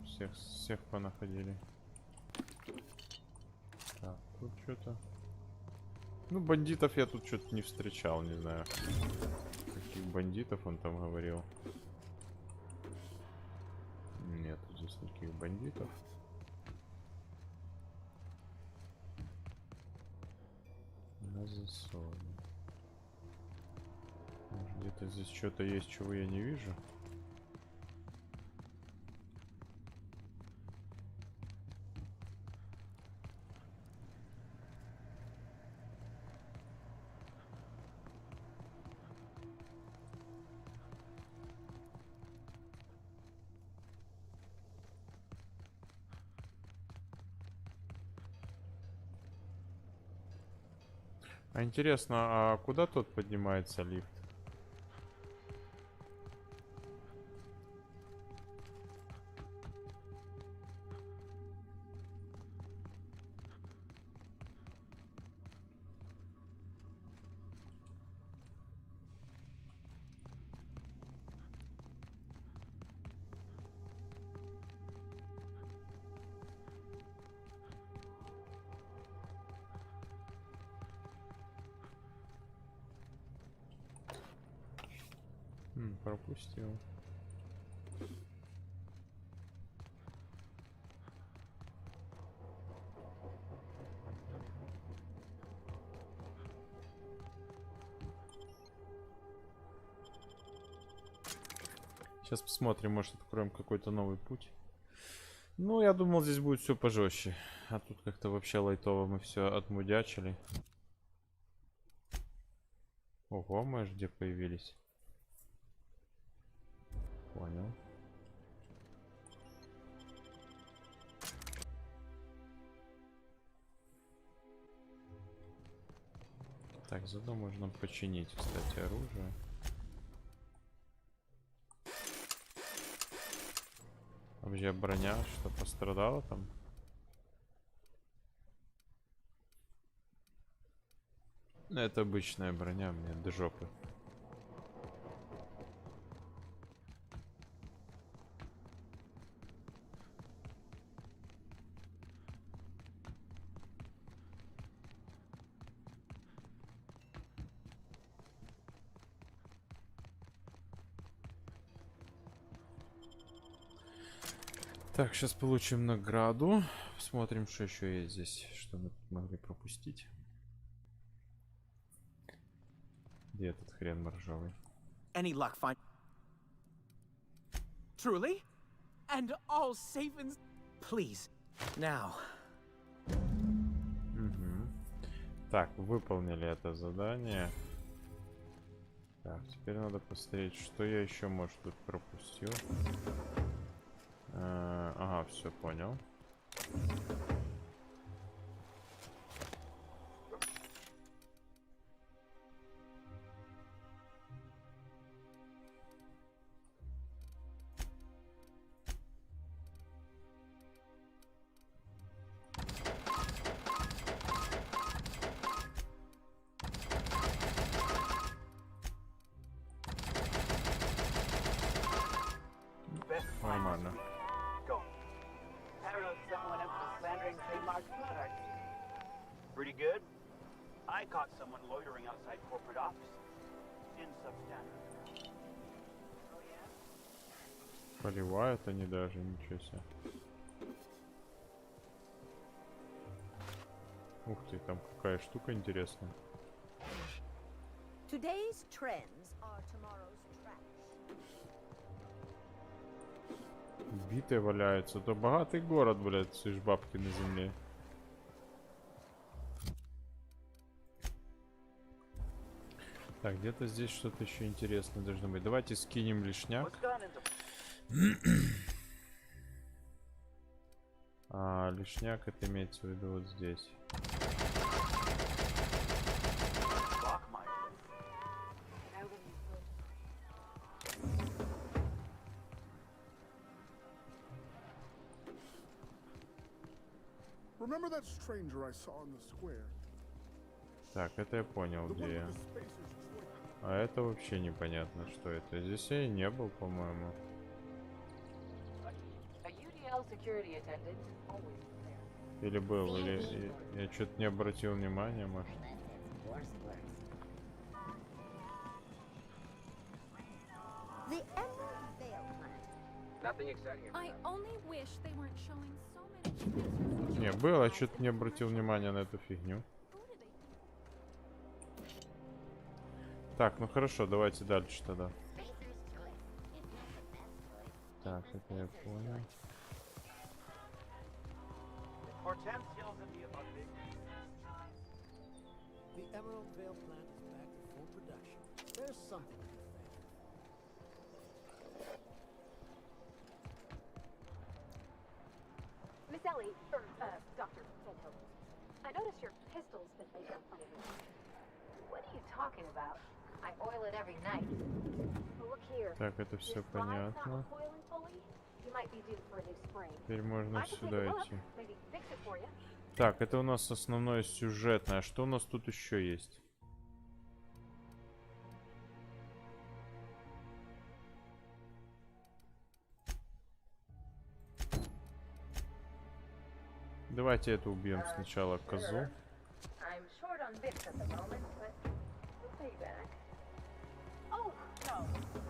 Все, всех понаходили. Так, тут что-то. Ну, бандитов я тут что-то не встречал, не знаю. Каких бандитов он там говорил. Нет, здесь никаких бандитов. На засове. Может, где-то здесь что-то есть, чего я не вижу. А интересно, а куда тут поднимается лифт? Пропустил. Сейчас посмотрим, может откроем какой-то новый путь. Ну, я думал, здесь будет все пожестче. А тут как-то вообще лайтово мы все отмудячили. Ого, мы аж где появились. Понял. Так, заодно можно починить, кстати, оружие. Вообще броня, что пострадала там? Это обычная броня, мне до жопы. Так, сейчас получим награду. Посмотрим, что еще есть здесь, что мы тут могли пропустить. Где этот хрен моржовый? Any luck find? Truly? And all safe and... Please, now. Угу. Так, выполнили это задание. Так, теперь надо посмотреть, что я еще, может, тут пропустил. Ага, все понял. Нормально. Pretty good. I caught someone loitering outside corporate offices in substandard. Поливают они даже, ничего себе. Ух ты, там какая штука интересная. Today's trends are tomorrow's trash. Битые валяются. То богатый город, блядь, слышь, бабки на земле. Так, где-то здесь что-то еще интересное должно быть. Давайте скинем лишняк. А, лишняк это имеется в виду вот здесь. Remember that stranger I saw in the square? Так, это я понял, где я. А это вообще непонятно, что это. Здесь я и не был, по-моему. security attendant, always prepared. Или был, или я что-то не обратил внимания, может. The Emerald Veil plant. Nothing exciting. I only wish they weren't showing so many. Не, было, я что-то не обратил внимания на эту фигню. Так, ну хорошо, давайте дальше тогда. Так, это я понял. The Emerald Veil plant is back to full production. There's something to be thankful. Miss Ellie, or, Dr. Fento, I noticed your pistol's been making fun of you. What are you talking about? I oil it every night. Well, look here. Так, это все Your slide's not понятно. coiling fully. You might be due for a new spring. Теперь можно I can take a сюда look, идти. maybe fix it for you. Так, это у нас основное сюжетное. Что у нас тут еще есть? Давайте это убьем сначала козу. I'm short on bits at the moment, but we'll pay back. Oh, no.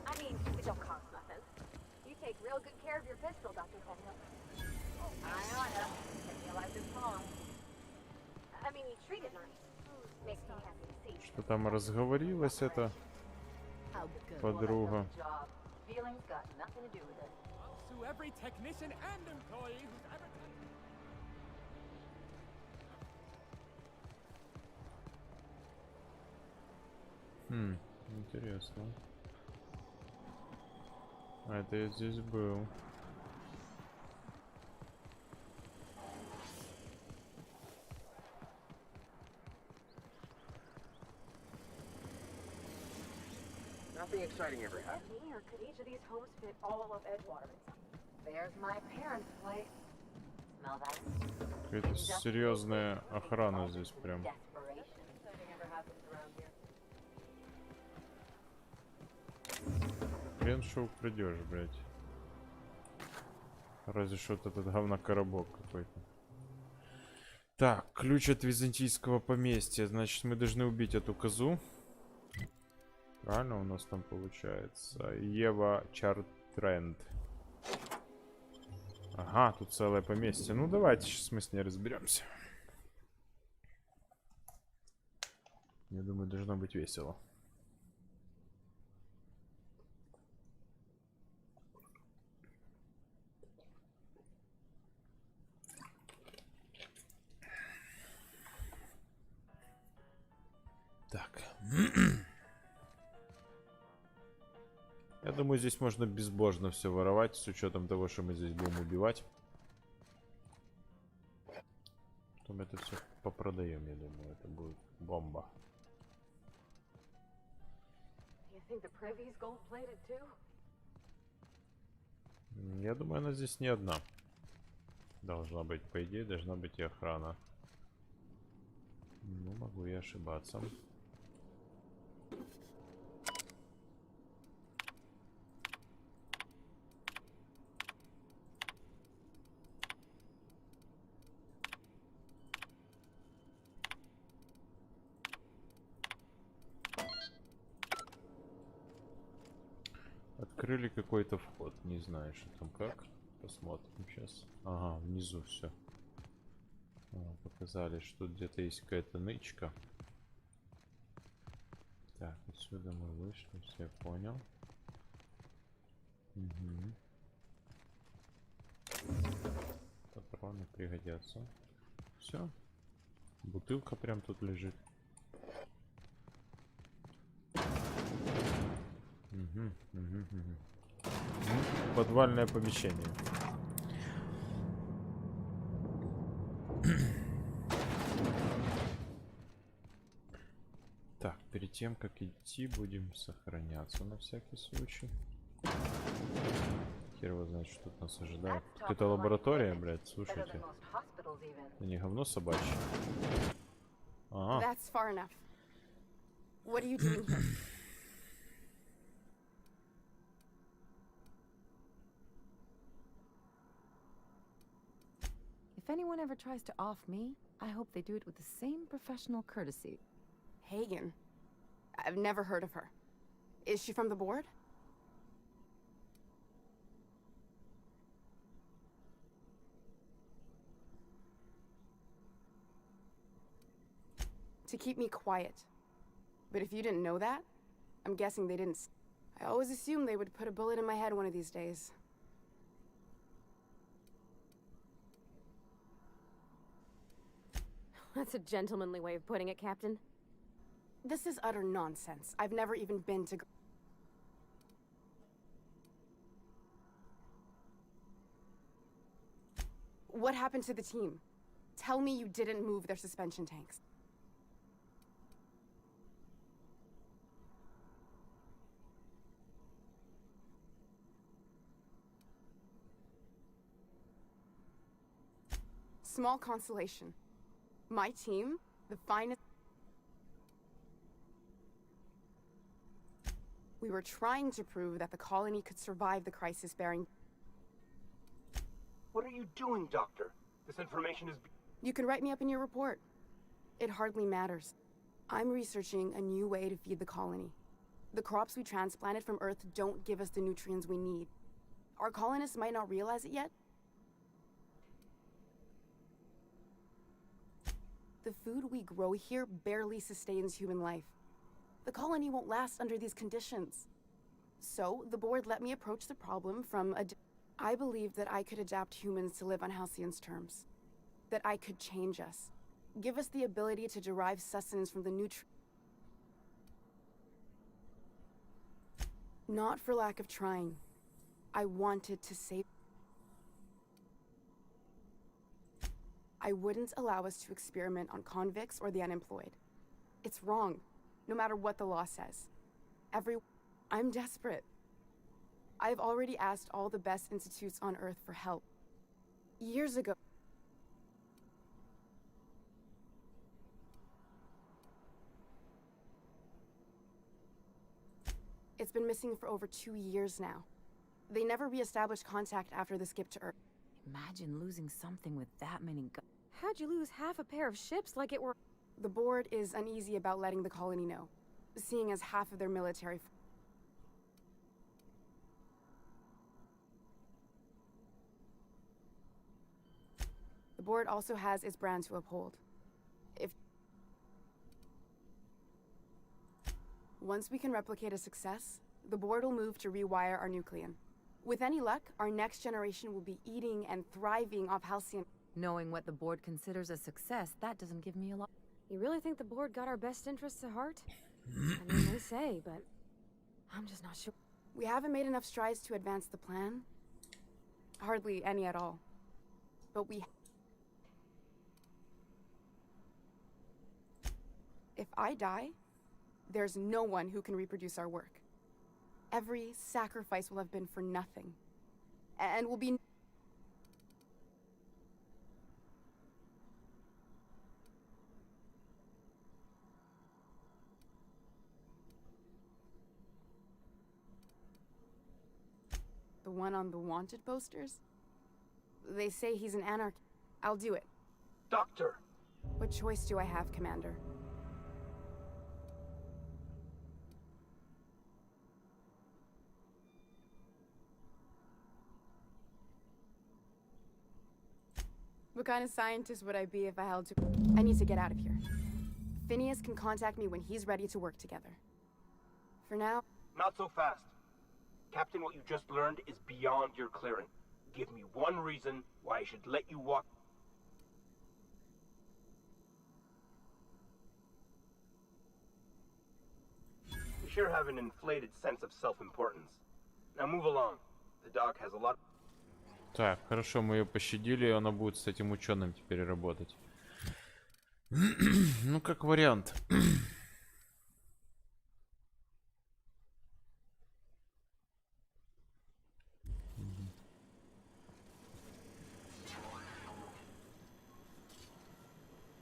I mean, it don't cost nothing. You take real good care of your pistol, Dr. Fento. I oughta. Didn't realize it's long. I mean, you treat it nice. Makes me happy to see. Что там разговорилась эта How good подруга? was that job? Feelings got nothing to do with it. I'll sue every technician and employee who's ever done. Интересно. А это я здесь был. Nothing exciting ever happened. Me, or could each of these homes fit all of Edgewater? There's my parents' place. Smell that? Какая-то серьезная охрана здесь прям. Desperation. Nothing ever happens around here. Хрен что украдешь, блядь. Разве что вот этот говнокоробок какой-то. Так, ключ от византийского поместья. Значит, мы должны убить эту козу. Правильно у нас там получается? Ева Чартренд. Ага, тут целое поместье. Ну, давайте сейчас мы с ней разберемся. Я думаю, должно быть весело. Так. Я думаю, здесь можно безбожно все воровать, с учетом того, что мы здесь будем убивать. Потом это все попродаем, я думаю, это будет бомба. Я думаю, она здесь не одна. Должна быть, по идее, должна быть и охрана. Ну, могу я ошибаться. Открыли какой-то вход, не знаю, что там как. Посмотрим сейчас. Ага, внизу все. Показали, что где-то есть какая-то нычка. Так, отсюда мы вышли, все понял. Угу. Патроны пригодятся. Все. Бутылка прям тут лежит. Подвальное помещение. Так, перед тем как идти, будем сохраняться на всякий случай. Хер его знает, что тут нас ожидает. Какая-то лаборатория, блядь, слушайте. Это не говно собачье. Ага. That's far enough. What are you doing here? If anyone ever tries to off me, I hope they do it with the same professional courtesy. Hagen. I've never heard of her. Is she from the board? To keep me quiet. But if you didn't know that, I'm guessing they didn't. I always assumed they would put a bullet in my head one of these days. That's a gentlemanly way of putting it, Captain. This is utter nonsense. I've never even been to... What happened to the team? Tell me you didn't move their suspension tanks. Small consolation. My team, the finest... We were trying to prove that the colony could survive the crisis bearing... What are you doing, Doctor? This information is... You can write me up in your report. It hardly matters. I'm researching a new way to feed the colony. The crops we transplanted from Earth don't give us the nutrients we need. Our colonists might not realize it yet. The food we grow here barely sustains human life. The colony won't last under these conditions. So, the board let me approach the problem from a... I believed that I could adapt humans to live on Halcyon's terms. That I could change us. Give us the ability to derive sustenance from the nutrients. Not for lack of trying. I wanted to save... I wouldn't allow us to experiment on convicts or the unemployed. It's wrong, no matter what the law says. I'm desperate. I've already asked all the best institutes on Earth for help. Years ago. It's been missing for over 2 years now. They never re-established contact after the skip to Earth. Imagine losing something with that many guns. How'd you lose half a pair of ships like it were... The board is uneasy about letting the colony know, seeing as half of their military... The board also has its brand to uphold. Once we can replicate a success, the board will move to rewire our nucleon. With any luck, our next generation will be eating and thriving off Halcyon. Knowing what the board considers a success, that doesn't give me a lot. You really think the board got our best interests at heart? I mean, they say, but I'm just not sure. We haven't made enough strides to advance the plan. Hardly any at all. But we... If I die, there's no one who can reproduce our work. Every sacrifice will have been for nothing. And will be... The one on the wanted posters? They say he's an anarchist. I'll do it. Doctor! What choice do I have, Commander? What kind of scientist would I be if I held to... I need to get out of here. Phineas can contact me when he's ready to work together. For now... Not so fast. Captain, what you just learned is beyond your clearing. Give me one reason why I should let you walk... You sure have an inflated sense of self-importance. Now move along. The doc has a lot... Так, хорошо, мы ее пощадили, и она будет с этим ученым теперь работать. Ну, как вариант.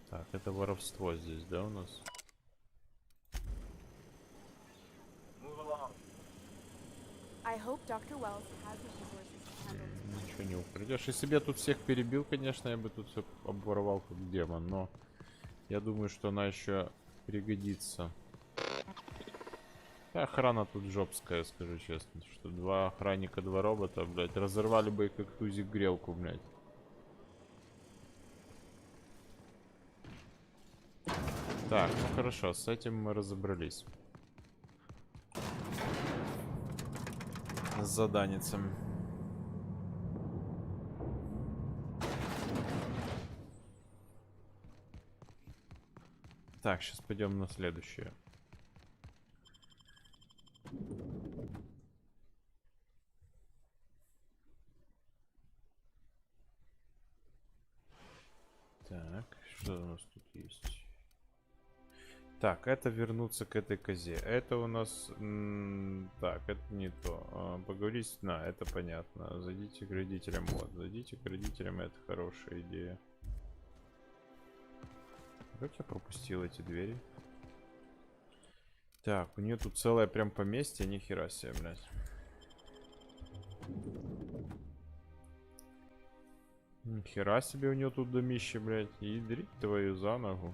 Так, это воровство здесь, да, у нас? I hope Dr. Wells has the resources to handle this. ничего не украдешь. Если бы я тут всех перебил, конечно, я бы тут все обворовал как демон, но я думаю, что она еще пригодится. Охрана тут жопская, скажу честно. Что 2 охранника, 2 робота, блядь, разорвали бы как тузик грелку, блядь. Так, ну хорошо, с этим мы разобрались. С заданицем. Так, сейчас пойдем на следующее. Так, что у нас тут есть? Так, это вернуться к этой козе. Это у нас... так, это не то. Поговорить... это понятно. Зайдите к родителям. Вот, зайдите к родителям. Это хорошая идея. Как я пропустил эти двери? Так, у нее тут целое прям поместье. Нихера себе, блядь. Нихера себе у нее тут домище, блядь. Ядрить твою за ногу.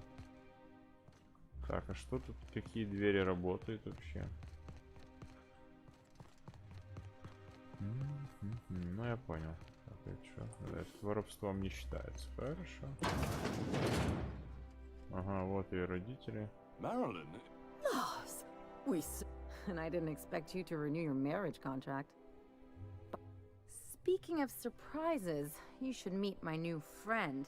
Так, а что тут? Какие двери работают вообще? Ну, я понял. Так, это что? Это воровством не считается. Хорошо. Ага, вот и родители. Marilyn. And I didn't expect you to renew your marriage contract. Speaking of surprises, you should meet my new friend.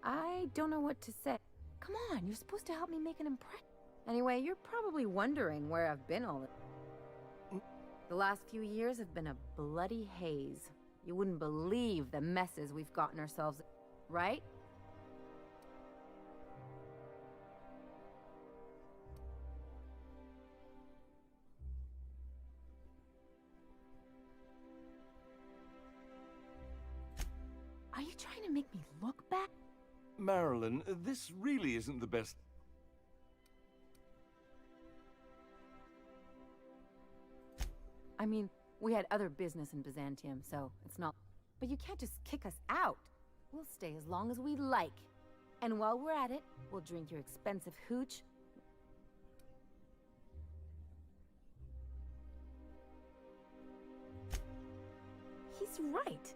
I don't know what to say. Come on, you're supposed to help me make an impression. Anyway, you're probably wondering where I've been all the last few years have been a bloody haze. You wouldn't believe the messes we've gotten ourselves, right? Are you trying to make me look bad? Marilyn, this really isn't the best. I mean, we had other business in Byzantium, so it's not... But you can't just kick us out. We'll stay as long as we like. And while we're at it, we'll drink your expensive hooch. He's right.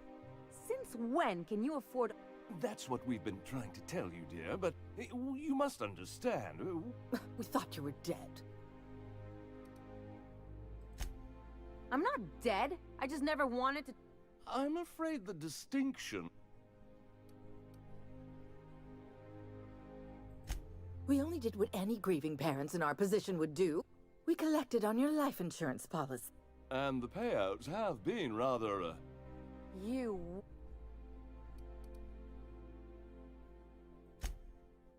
Since when can you afford... That's what we've been trying to tell you, dear, but you must understand. We thought you were dead. I'm not dead. I just never wanted to... I'm afraid the distinction... We only did what any grieving parents in our position would do. We collected on your life insurance policy. And the payouts have been rather, You...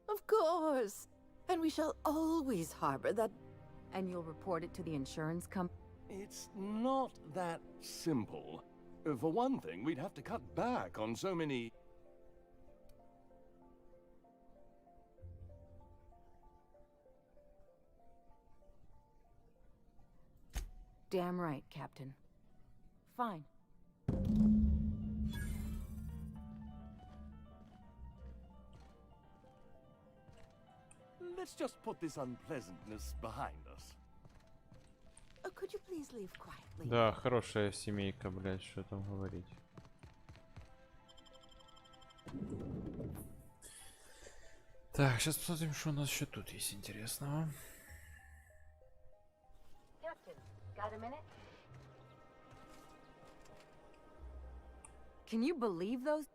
Of course. And we shall always harbor that... And you'll report it to the insurance company? It's not that simple. For one thing, we'd have to cut back on so many... Damn right, Captain. Fine. Let's just put this unpleasantness behind us. Oh, could you please leave quietly? Да, хорошая семейка, блядь, что там говорить. Так, сейчас посмотрим, что у нас еще тут есть интересного. Captain, got a minute? Can you believe those?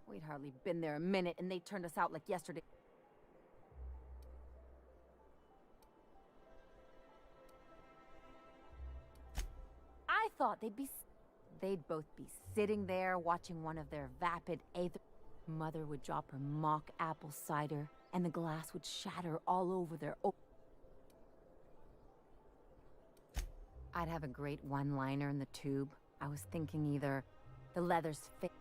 We'd hardly been there a minute and they turned us out like yesterday. I thought they'd both be sitting there watching one of their vapid aether. Mother would drop her mock apple cider and the glass would shatter all over their I'd have a great one-liner in the tube. I was thinking either the leather's fit.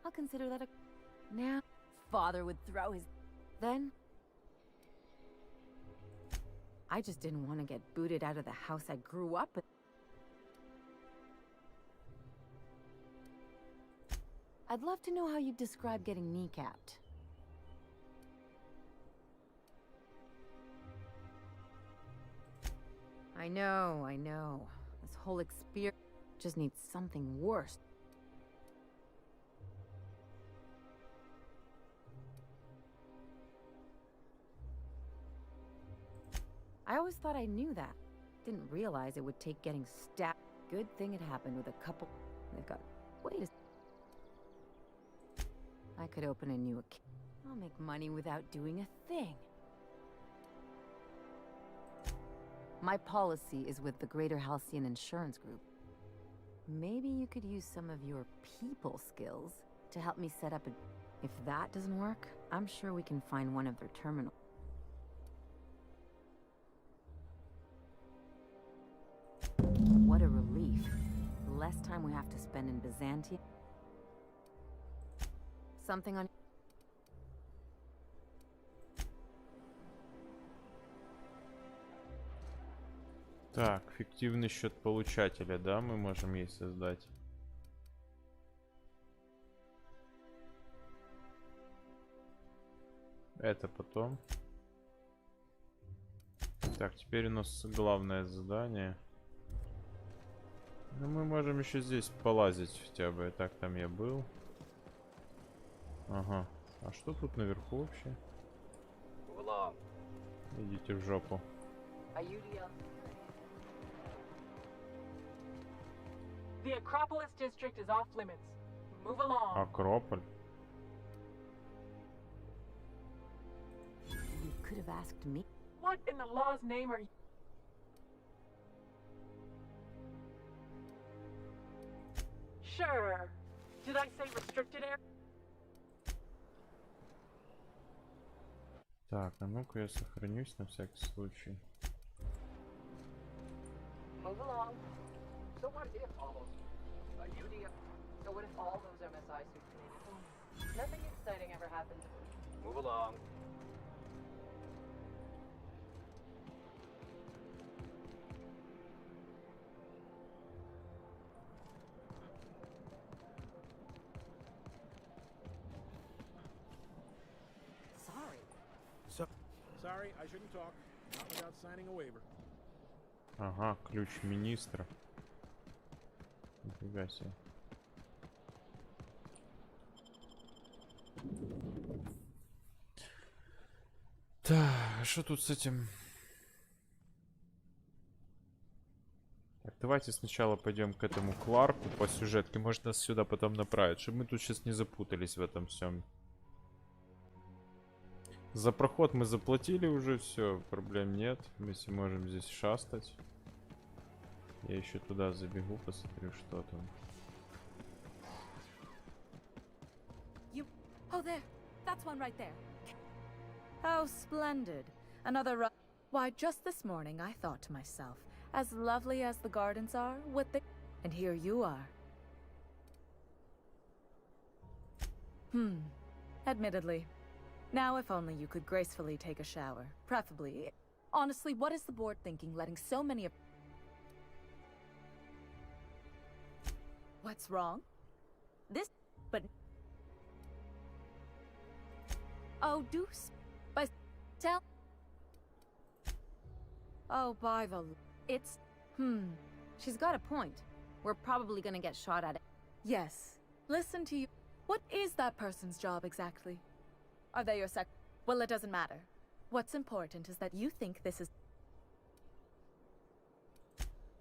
I'll consider that a... Now, father would throw his... Then... I just didn't want to get booted out of the house I grew up in. I'd love to know how you'd describe getting kneecapped. I know. This whole experience just needs something worse. I always thought I knew that. Didn't realize it would take getting stabbed. Good thing it happened with a couple. They've got... Wait a... I could open a new account. I'll make money without doing a thing. My policy is with the Greater Halcyon Insurance Group. Maybe you could use some of your people skills to help me set up a... If that doesn't work, I'm sure we can find one of their terminals. What a relief. Less time we have to spend in Byzantium. Something on... Так, фиктивный счет получателя, да, мы можем ей создать. Это потом. Так, теперь у нас главное задание. Ну, мы можем еще здесь полазить хотя бы. Так, там я был. Ага. А что тут наверху вообще? Идите в жопу. The Acropolis district is off limits. Move along. Акрополь. You could have asked me. What in the law's name are you? Sure. Did I say restricted area? Так, а ну-ка я сохранюсь на всякий случай. Move along. So what if all those... So what if all those MSI suits Canadian? Nothing exciting ever happened. Move along. Sorry, I shouldn't talk. Not without signing a waiver. Ага, ключ министра. Нифига себе. Так, что тут с этим? Так, давайте сначала пойдем к этому Кларку по сюжетке. Может, нас сюда потом направить, чтобы мы тут сейчас не запутались в этом всем. За проход мы заплатили уже, все, проблем нет. Мы все можем здесь шастать. Я еще туда забегу, посмотрю, что там. Oh, there. That's one right there. How splendid. Another Why, just this morning I thought to myself, as lovely as the gardens are, with the... And here you are. Admittedly. Now, if only you could gracefully take a shower. Preferably. Honestly, what is the board thinking, letting so many of... What's wrong? This... But... Oh, deuce. But... Tell... Oh, by the... It's... She's got a point. We're probably gonna get shot at it. Yes. Listen to you. What is that person's job exactly? Are they your sec... Well, it doesn't matter. What's important is that you think this is...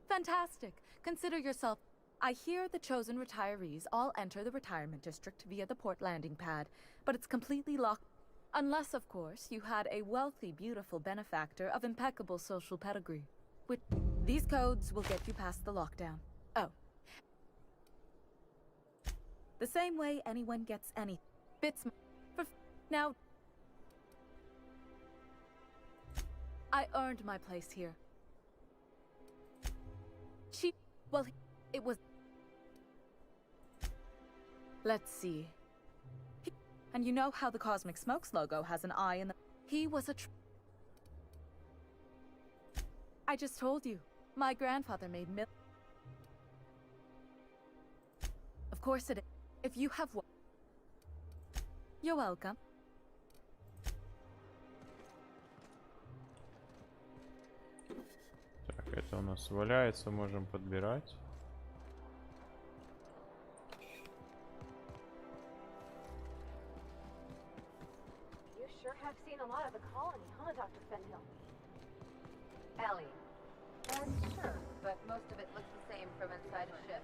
Fantastic. Consider yourself... I hear the chosen retirees all enter the retirement district via the port landing pad, but it's completely locked... Unless, of course, you had a wealthy, beautiful benefactor of impeccable social pedigree. Which... These codes will get you past the lockdown. Oh. The same way anyone gets any... Bits... For... Now... I earned my place here. Well, it was... Let's see. And you know how the Cosmic Smokes logo has an eye in the... He was a I just told you. My grandfather made Of course it is. If you have one... You're welcome. Так, это у нас валяется, можем подбирать. You sure have seen a lot of the colony, huh, Dr. Fenhill? Ellie. Sure, but most of it looks the same from inside a ship.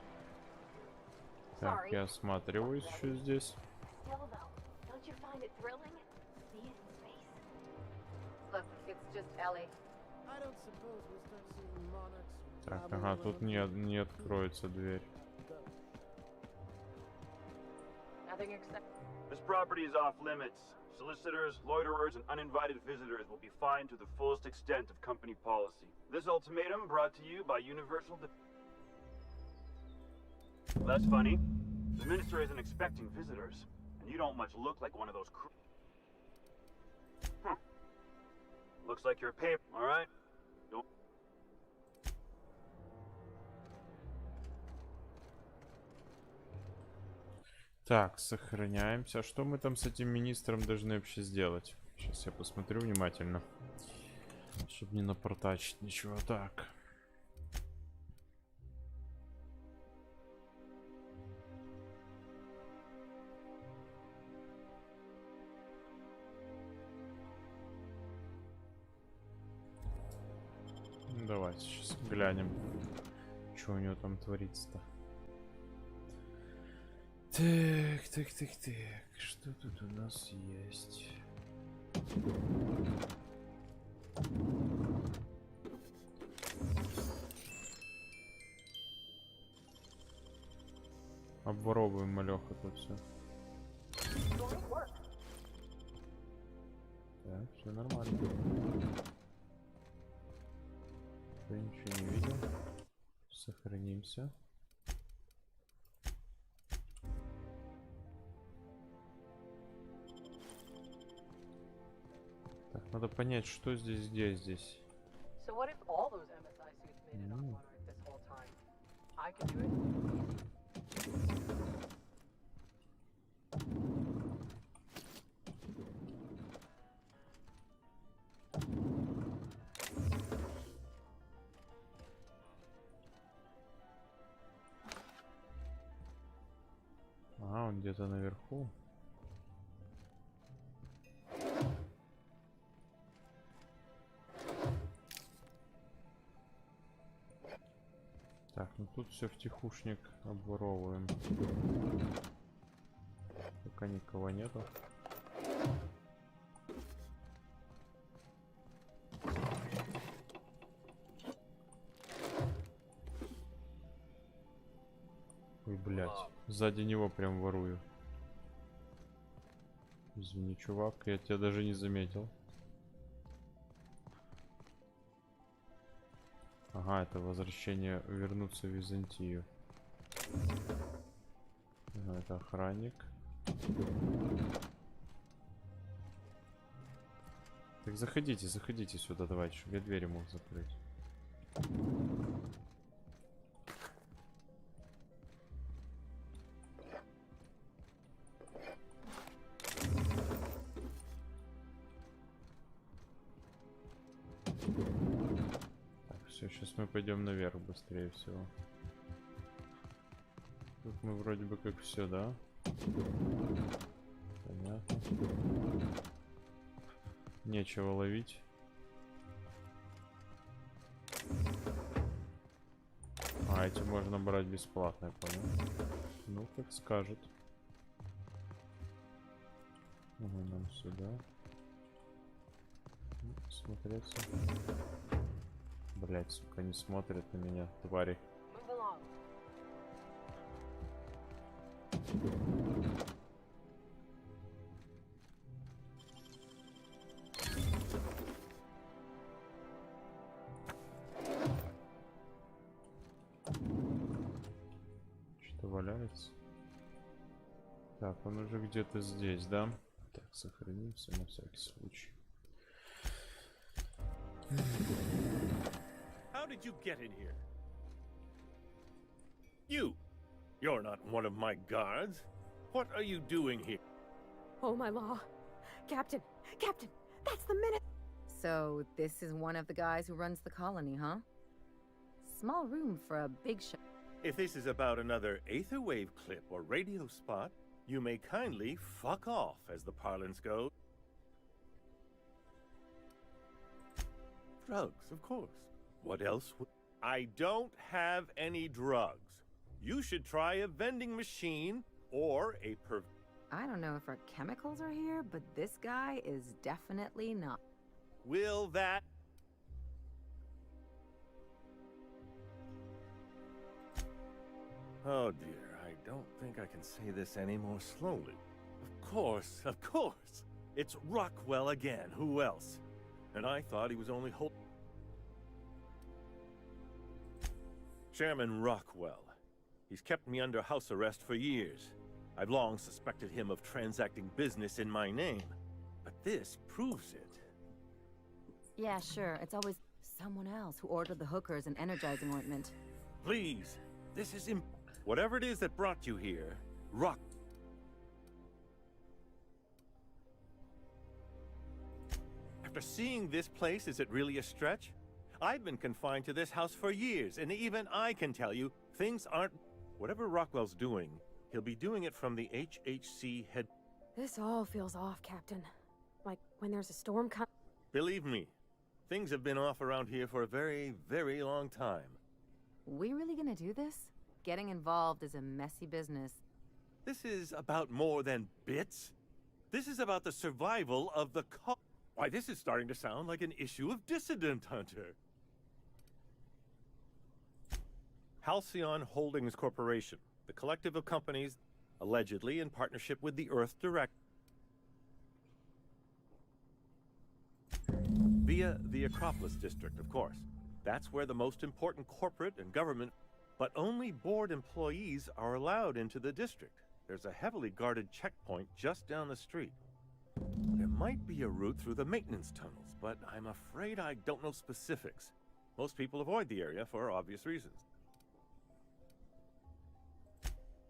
Так, я осматриваюсь еще здесь. Still though, don't you find it thrilling? Being in space? Look, it's just Ellie. I don't suppose we'll start seeing monarchs. Так, ага, тут не откроется дверь. Nothing except... This property is off limits. Solicitors, loiterers, and uninvited visitors will be fined to the fullest extent of company policy. This ultimatum brought to you by Universal... That's funny. The minister isn't expecting visitors, and you don't much look like one of those Looks like you're a paper, alright? Don't... Так, сохраняемся. Что мы там с этим министром должны вообще сделать? Сейчас я посмотрю внимательно, чтобы не напортачить ничего. Так. Ну, давайте сейчас глянем, что у него там творится-то. Так. Что тут у нас есть? Обворовываем, малёха, тут все. Так, все нормально. Я ничего не видел. Сохранимся. Так, надо понять, что здесь, где здесь. So what if all those MSI suits made it on Monarch this whole time? I could do it. А, он где-то наверху. Так, ну тут все втихушник обворовываем. Пока никого нету. Ой, блядь. Сзади него прям ворую. Извини, чувак, я тебя даже не заметил. Ага, это возвращение, вернуться в Византию. Ага, это охранник. Так заходите сюда, давайте, чтобы я двери мог закрыть. Сейчас мы пойдем наверх быстрее всего. Тут мы вроде бы как все, да? Понятно. Нечего ловить. А, эти можно брать бесплатно, я понял. Ну, как скажет. Ага, нам сюда. Смотреться. Блять, сука, не смотрят на меня, твари. Что валяется? Так, он уже где-то здесь, да? Так, сохранимся на всякий случай. How did you get in here? You're not one of my guards. What are you doing here? Oh, my law. Captain! Captain! That's the minute! So, this is one of the guys who runs the colony, huh? Small room for a big show. If this is about another Aetherwave clip or radio spot, you may kindly fuck off, as the parlance goes. Drugs, of course. What else would... I don't have any drugs. You should try a vending machine or a I don't know if our chemicals are here, but this guy is definitely not. Will that... Oh dear, I don't think I can say this any more slowly. Of course. It's Rockwell again. Who else? And I thought he was only Chairman Rockwell. He's kept me under house arrest for years. I've long suspected him of transacting business in my name. But this proves it. Yeah, sure. It's always someone else who ordered the hookers and energizing ointment. Please, this is whatever it is that brought you here, After seeing this place, is it really a stretch? I've been confined to this house for years, and even I can tell you, things aren't... Whatever Rockwell's doing, he'll be doing it from the HHC head... This all feels off, Captain. Like when there's a storm coming. Believe me, things have been off around here for a very, very long time. We really gonna do this? Getting involved is a messy business. This is about more than bits. This is about the survival of the Why, this is starting to sound like an issue of Dissident Hunter. Alkyon Холдингз Corporation, the collective of companies allegedly in partnership with the Earth Direct via the Acropolis District, of course. That's where the most important corporate and government, but only board employees are allowed into the district. There's a heavily guarded checkpoint just down the street. There might be a route through the maintenance tunnels, but I'm afraid I don't know specifics. Most people avoid the area for obvious reasons.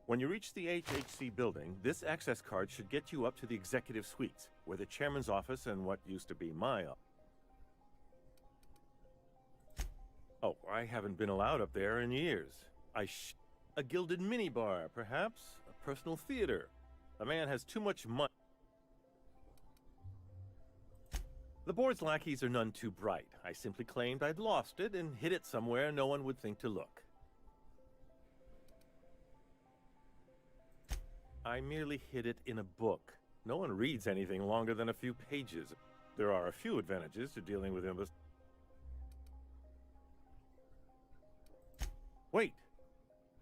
When you reach the HHC building, this access card should get you up to the executive suites, where the chairman's office and what used to be my office. Oh, I haven't been allowed up there in years. A gilded minibar, perhaps? A personal theater. The man has too much money. The board's lackeys are none too bright. I simply claimed I'd lost it and hid it somewhere no one would think to look. I merely hid it in a book. No one reads anything longer than a few pages. There are a few advantages to dealing with imbeciles. Wait!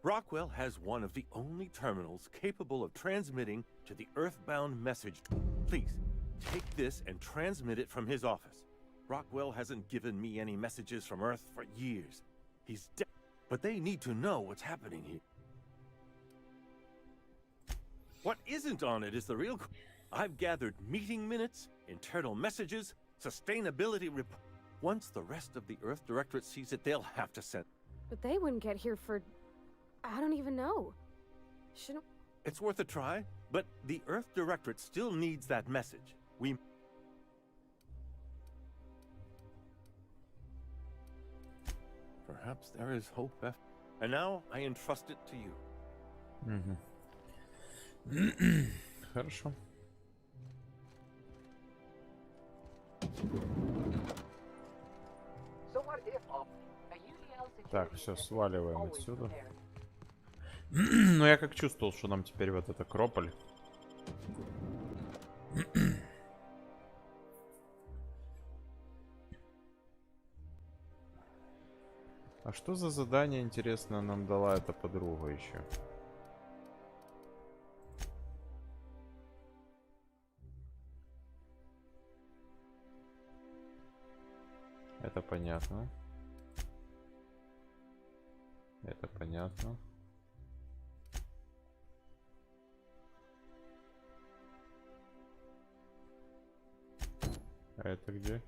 Rockwell has one of the only terminals capable of transmitting to the Earthbound message. Please, take this and transmit it from his office. Rockwell hasn't given me any messages from Earth for years. He's dead. But they need to know what's happening here. What isn't on it is the real... I've gathered meeting minutes, internal messages, sustainability report. Once the rest of the Earth Directorate sees it, they'll have to send... But they wouldn't get here for... I don't even know. Shouldn't... It's worth a try, but the Earth Directorate still needs that message. Perhaps there is hope after... And now I entrust it to you. Хорошо. So what if a UDL Так, все, сваливаем отсюда. Но я как чувствовал, что нам теперь вот это Акрополь. А что за задание, интересно, нам дала эта подруга еще? Это понятно. Это понятно. А это где?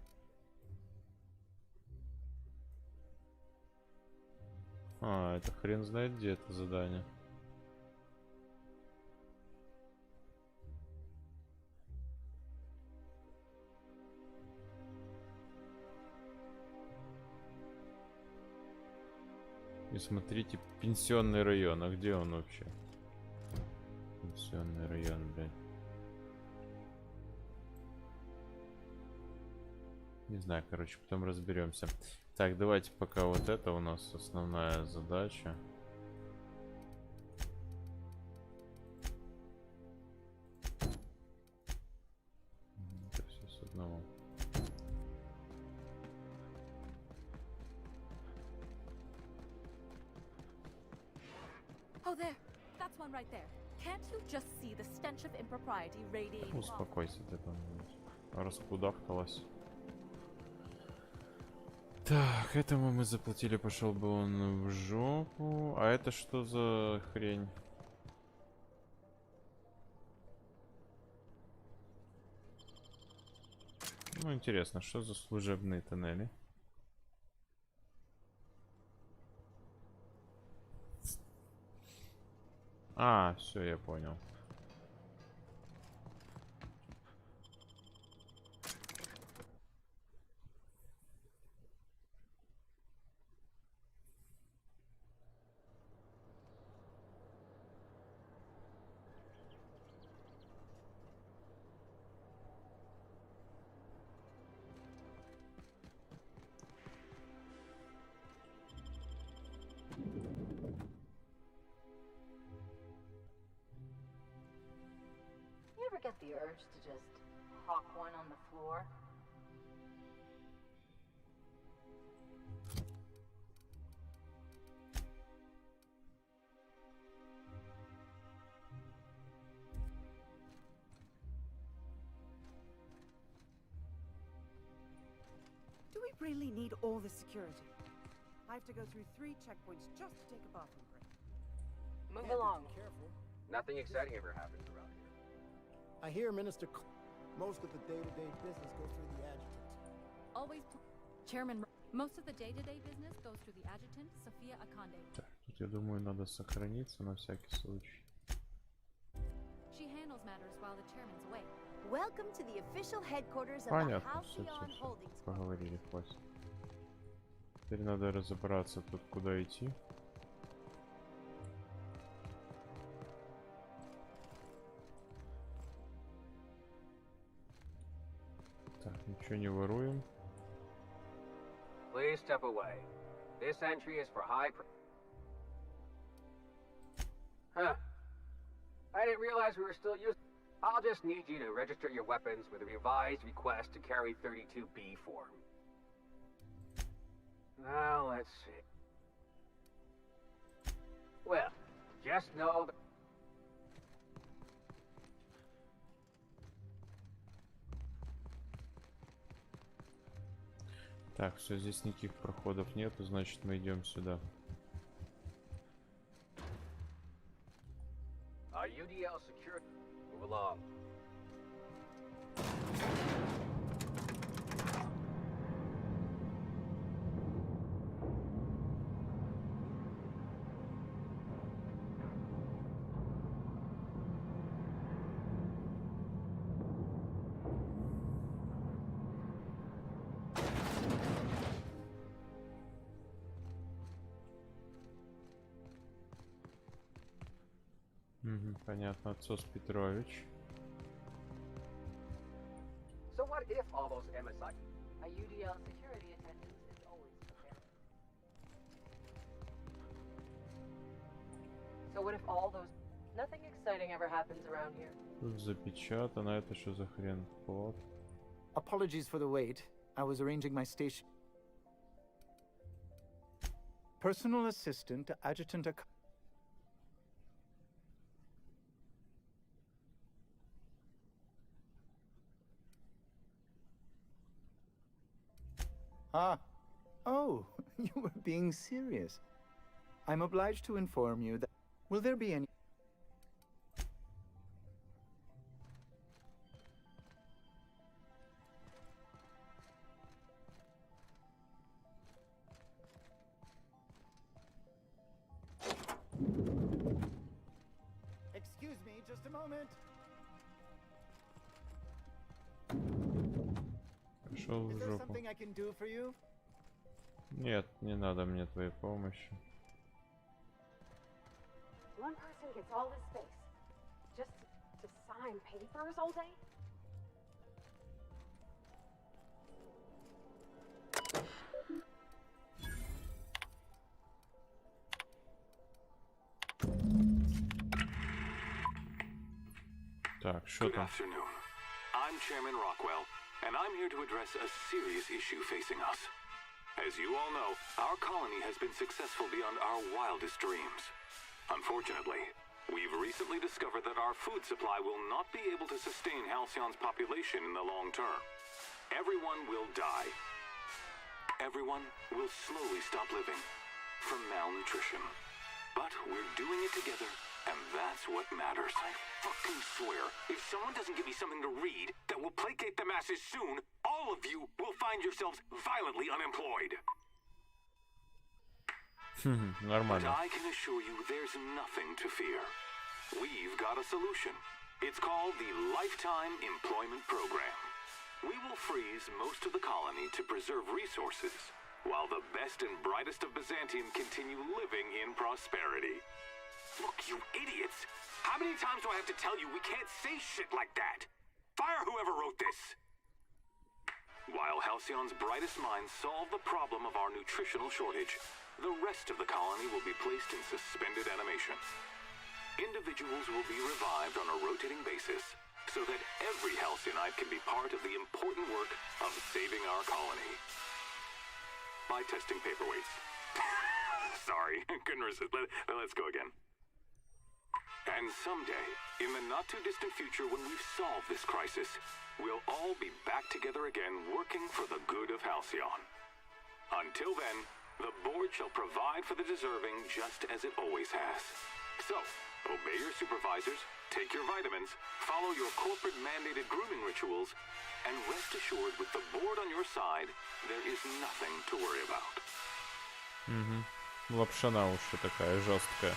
А, это хрен знает где это задание. И смотрите, пенсионный район. А где он вообще? Пенсионный район, блядь. Не знаю, короче, потом разберемся. Так, давайте пока вот это у нас основная задача. Это все с одного. Oh, there. That's one right there. Can't you just see the stench of impropriety radiating off? Успокойся, ты там раскудахталась. Так, этому мы заплатили, пошел бы он в жопу. А это что за хрень? Ну, интересно, что за служебные туннели? А, все, я понял. You ever get the urge to just hawk one on the floor? Do we really need all the security? I have to go through 3 checkpoints just to take a bathroom break. Move along. Careful. Nothing exciting ever happens around here. I hear most of the day-to-day business goes through the adjutant. Always, Chairman. Most of the day-to-day business goes through the adjutant, Sophia Akande. Так, тут я думаю, надо сохраниться на всякий случай. She handles matters while the chairman's away. Welcome to the official headquarters of the Понятно, все, Alkиon Холдингз. поговорили, хватит. Теперь надо разобраться тут, куда идти. Так, ничего не воруем. Please step away. This entry is for Huh. I didn't realize we were still using... I'll just need you to register your weapons with a revised request to carry 32B form. Now, let's see. Well, just know that... Так, все, здесь никаких проходов нету, значит мы идем сюда. UDL security. Move along. Понятно, отцос Петрович. So what if all those MSI... A UDL security attendant is always prepared. So what if all those... Nothing exciting ever happens around here. Тут запечатано, это что за хрен? Вот. Apologies for the wait. I was arranging my station. Personal assistant to Adjutant Ah. Oh, you were being serious. I'm obliged to inform you that... Will there be any... Just a moment. Пошел в Is there жопу. something I can do for you? Нет, не надо мне твоей помощи. One person gets all this space. Just to sign papers all day? Так, что Good там? afternoon. I'm Chairman Rockwell, and I'm here to address a serious issue facing us. As you all know, our colony has been successful beyond our wildest dreams. Unfortunately, we've recently discovered that our food supply will not be able to sustain Halcyon's population in the long term. Everyone will die. Everyone will slowly stop living from malnutrition. But we're doing it together, and that's what matters. I fucking swear, if someone doesn't give me something to read that will placate the masses soon, all of you will find yourselves violently unemployed. But Нормально. I can assure you there's nothing to fear. We've got a solution. It's called the Lifetime Employment Program. We will freeze most of the colony to preserve resources, while the best and brightest of Byzantium continue living in prosperity. Look, you idiots! How many times do I have to tell you we can't say shit like that? Fire whoever wrote this! While Halcyon's brightest minds solve the problem of our nutritional shortage, the rest of the colony will be placed in suspended animation. Individuals will be revived on a rotating basis, so that every Halcyonite can be part of the important work of saving our colony. By testing paperweights. Sorry, couldn't resist. Let's go again. And someday, in the not-too-distant future when we've solved this crisis, we'll all be back together again working for the good of Halcyon. Until then, the board shall provide for the deserving just as it always has. So, obey your supervisors, take your vitamins, follow your corporate-mandated grooming rituals, and rest assured with the board on your side, there is nothing to worry about. Лапша на уши такая жесткая.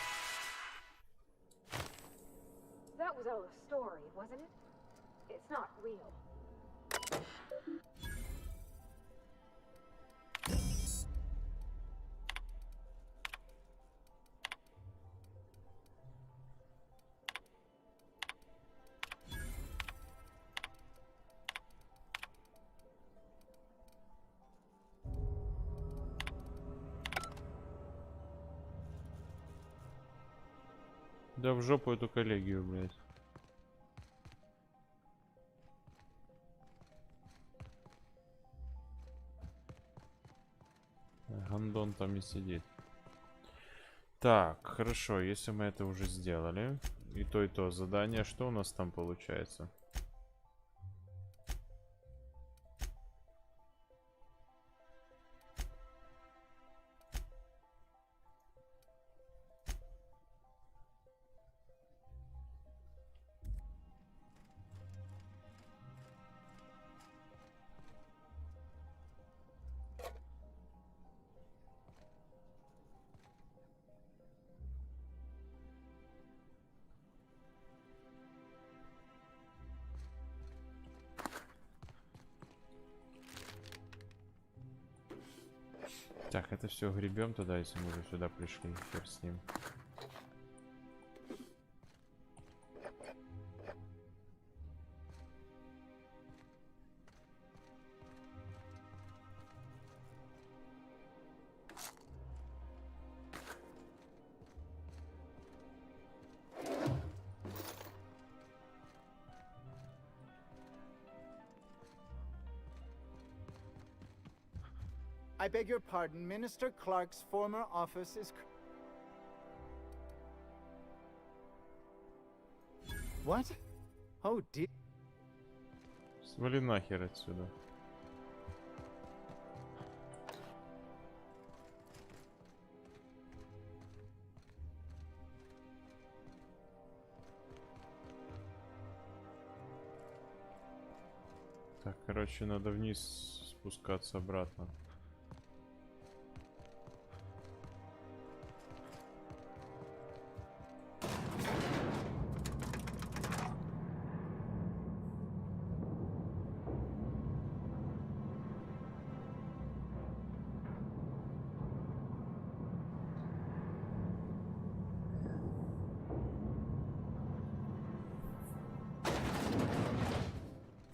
That was all a story, wasn't it? It's not real. Да в жопу эту коллегию, блядь. Гандон там и сидит. Так, хорошо, если мы это уже сделали, и то задание, что у нас там получается? Так, это все гребем туда, если мы уже сюда пришли. Хер с ним. I beg your pardon, Minister Clark's former office is... What? Oh dear. Свали нахер отсюда. Так, короче, надо вниз спускаться обратно.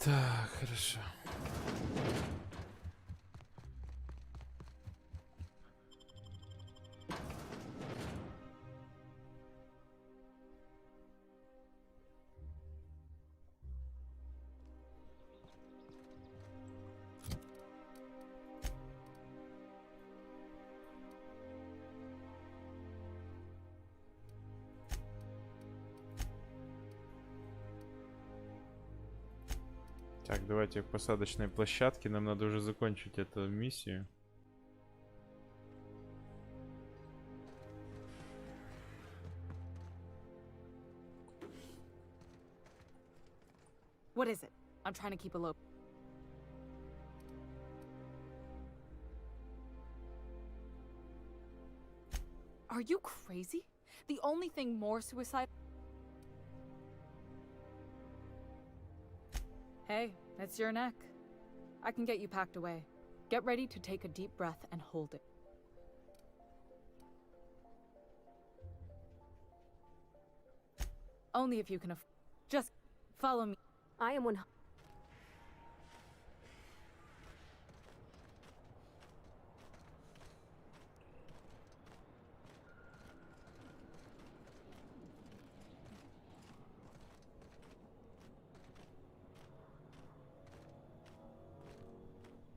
Так, хорошо. Так, давайте к посадочной площадке. Нам надо уже закончить эту миссию. What is it? I'm trying to keep a low. Are you crazy? The only thing more suicide. Hey, it's your neck. I can get you packed away. Get ready to take a deep breath and hold it. Only if you can just follow me. I am one.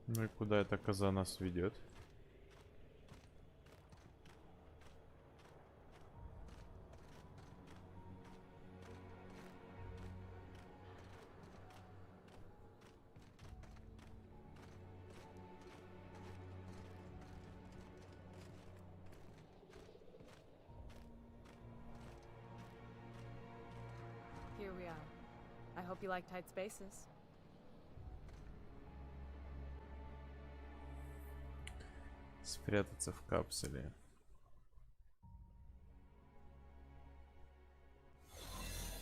Ну и куда эта коза нас ведет? Here we are. I hope you like tight spaces. Спрятаться в капсуле.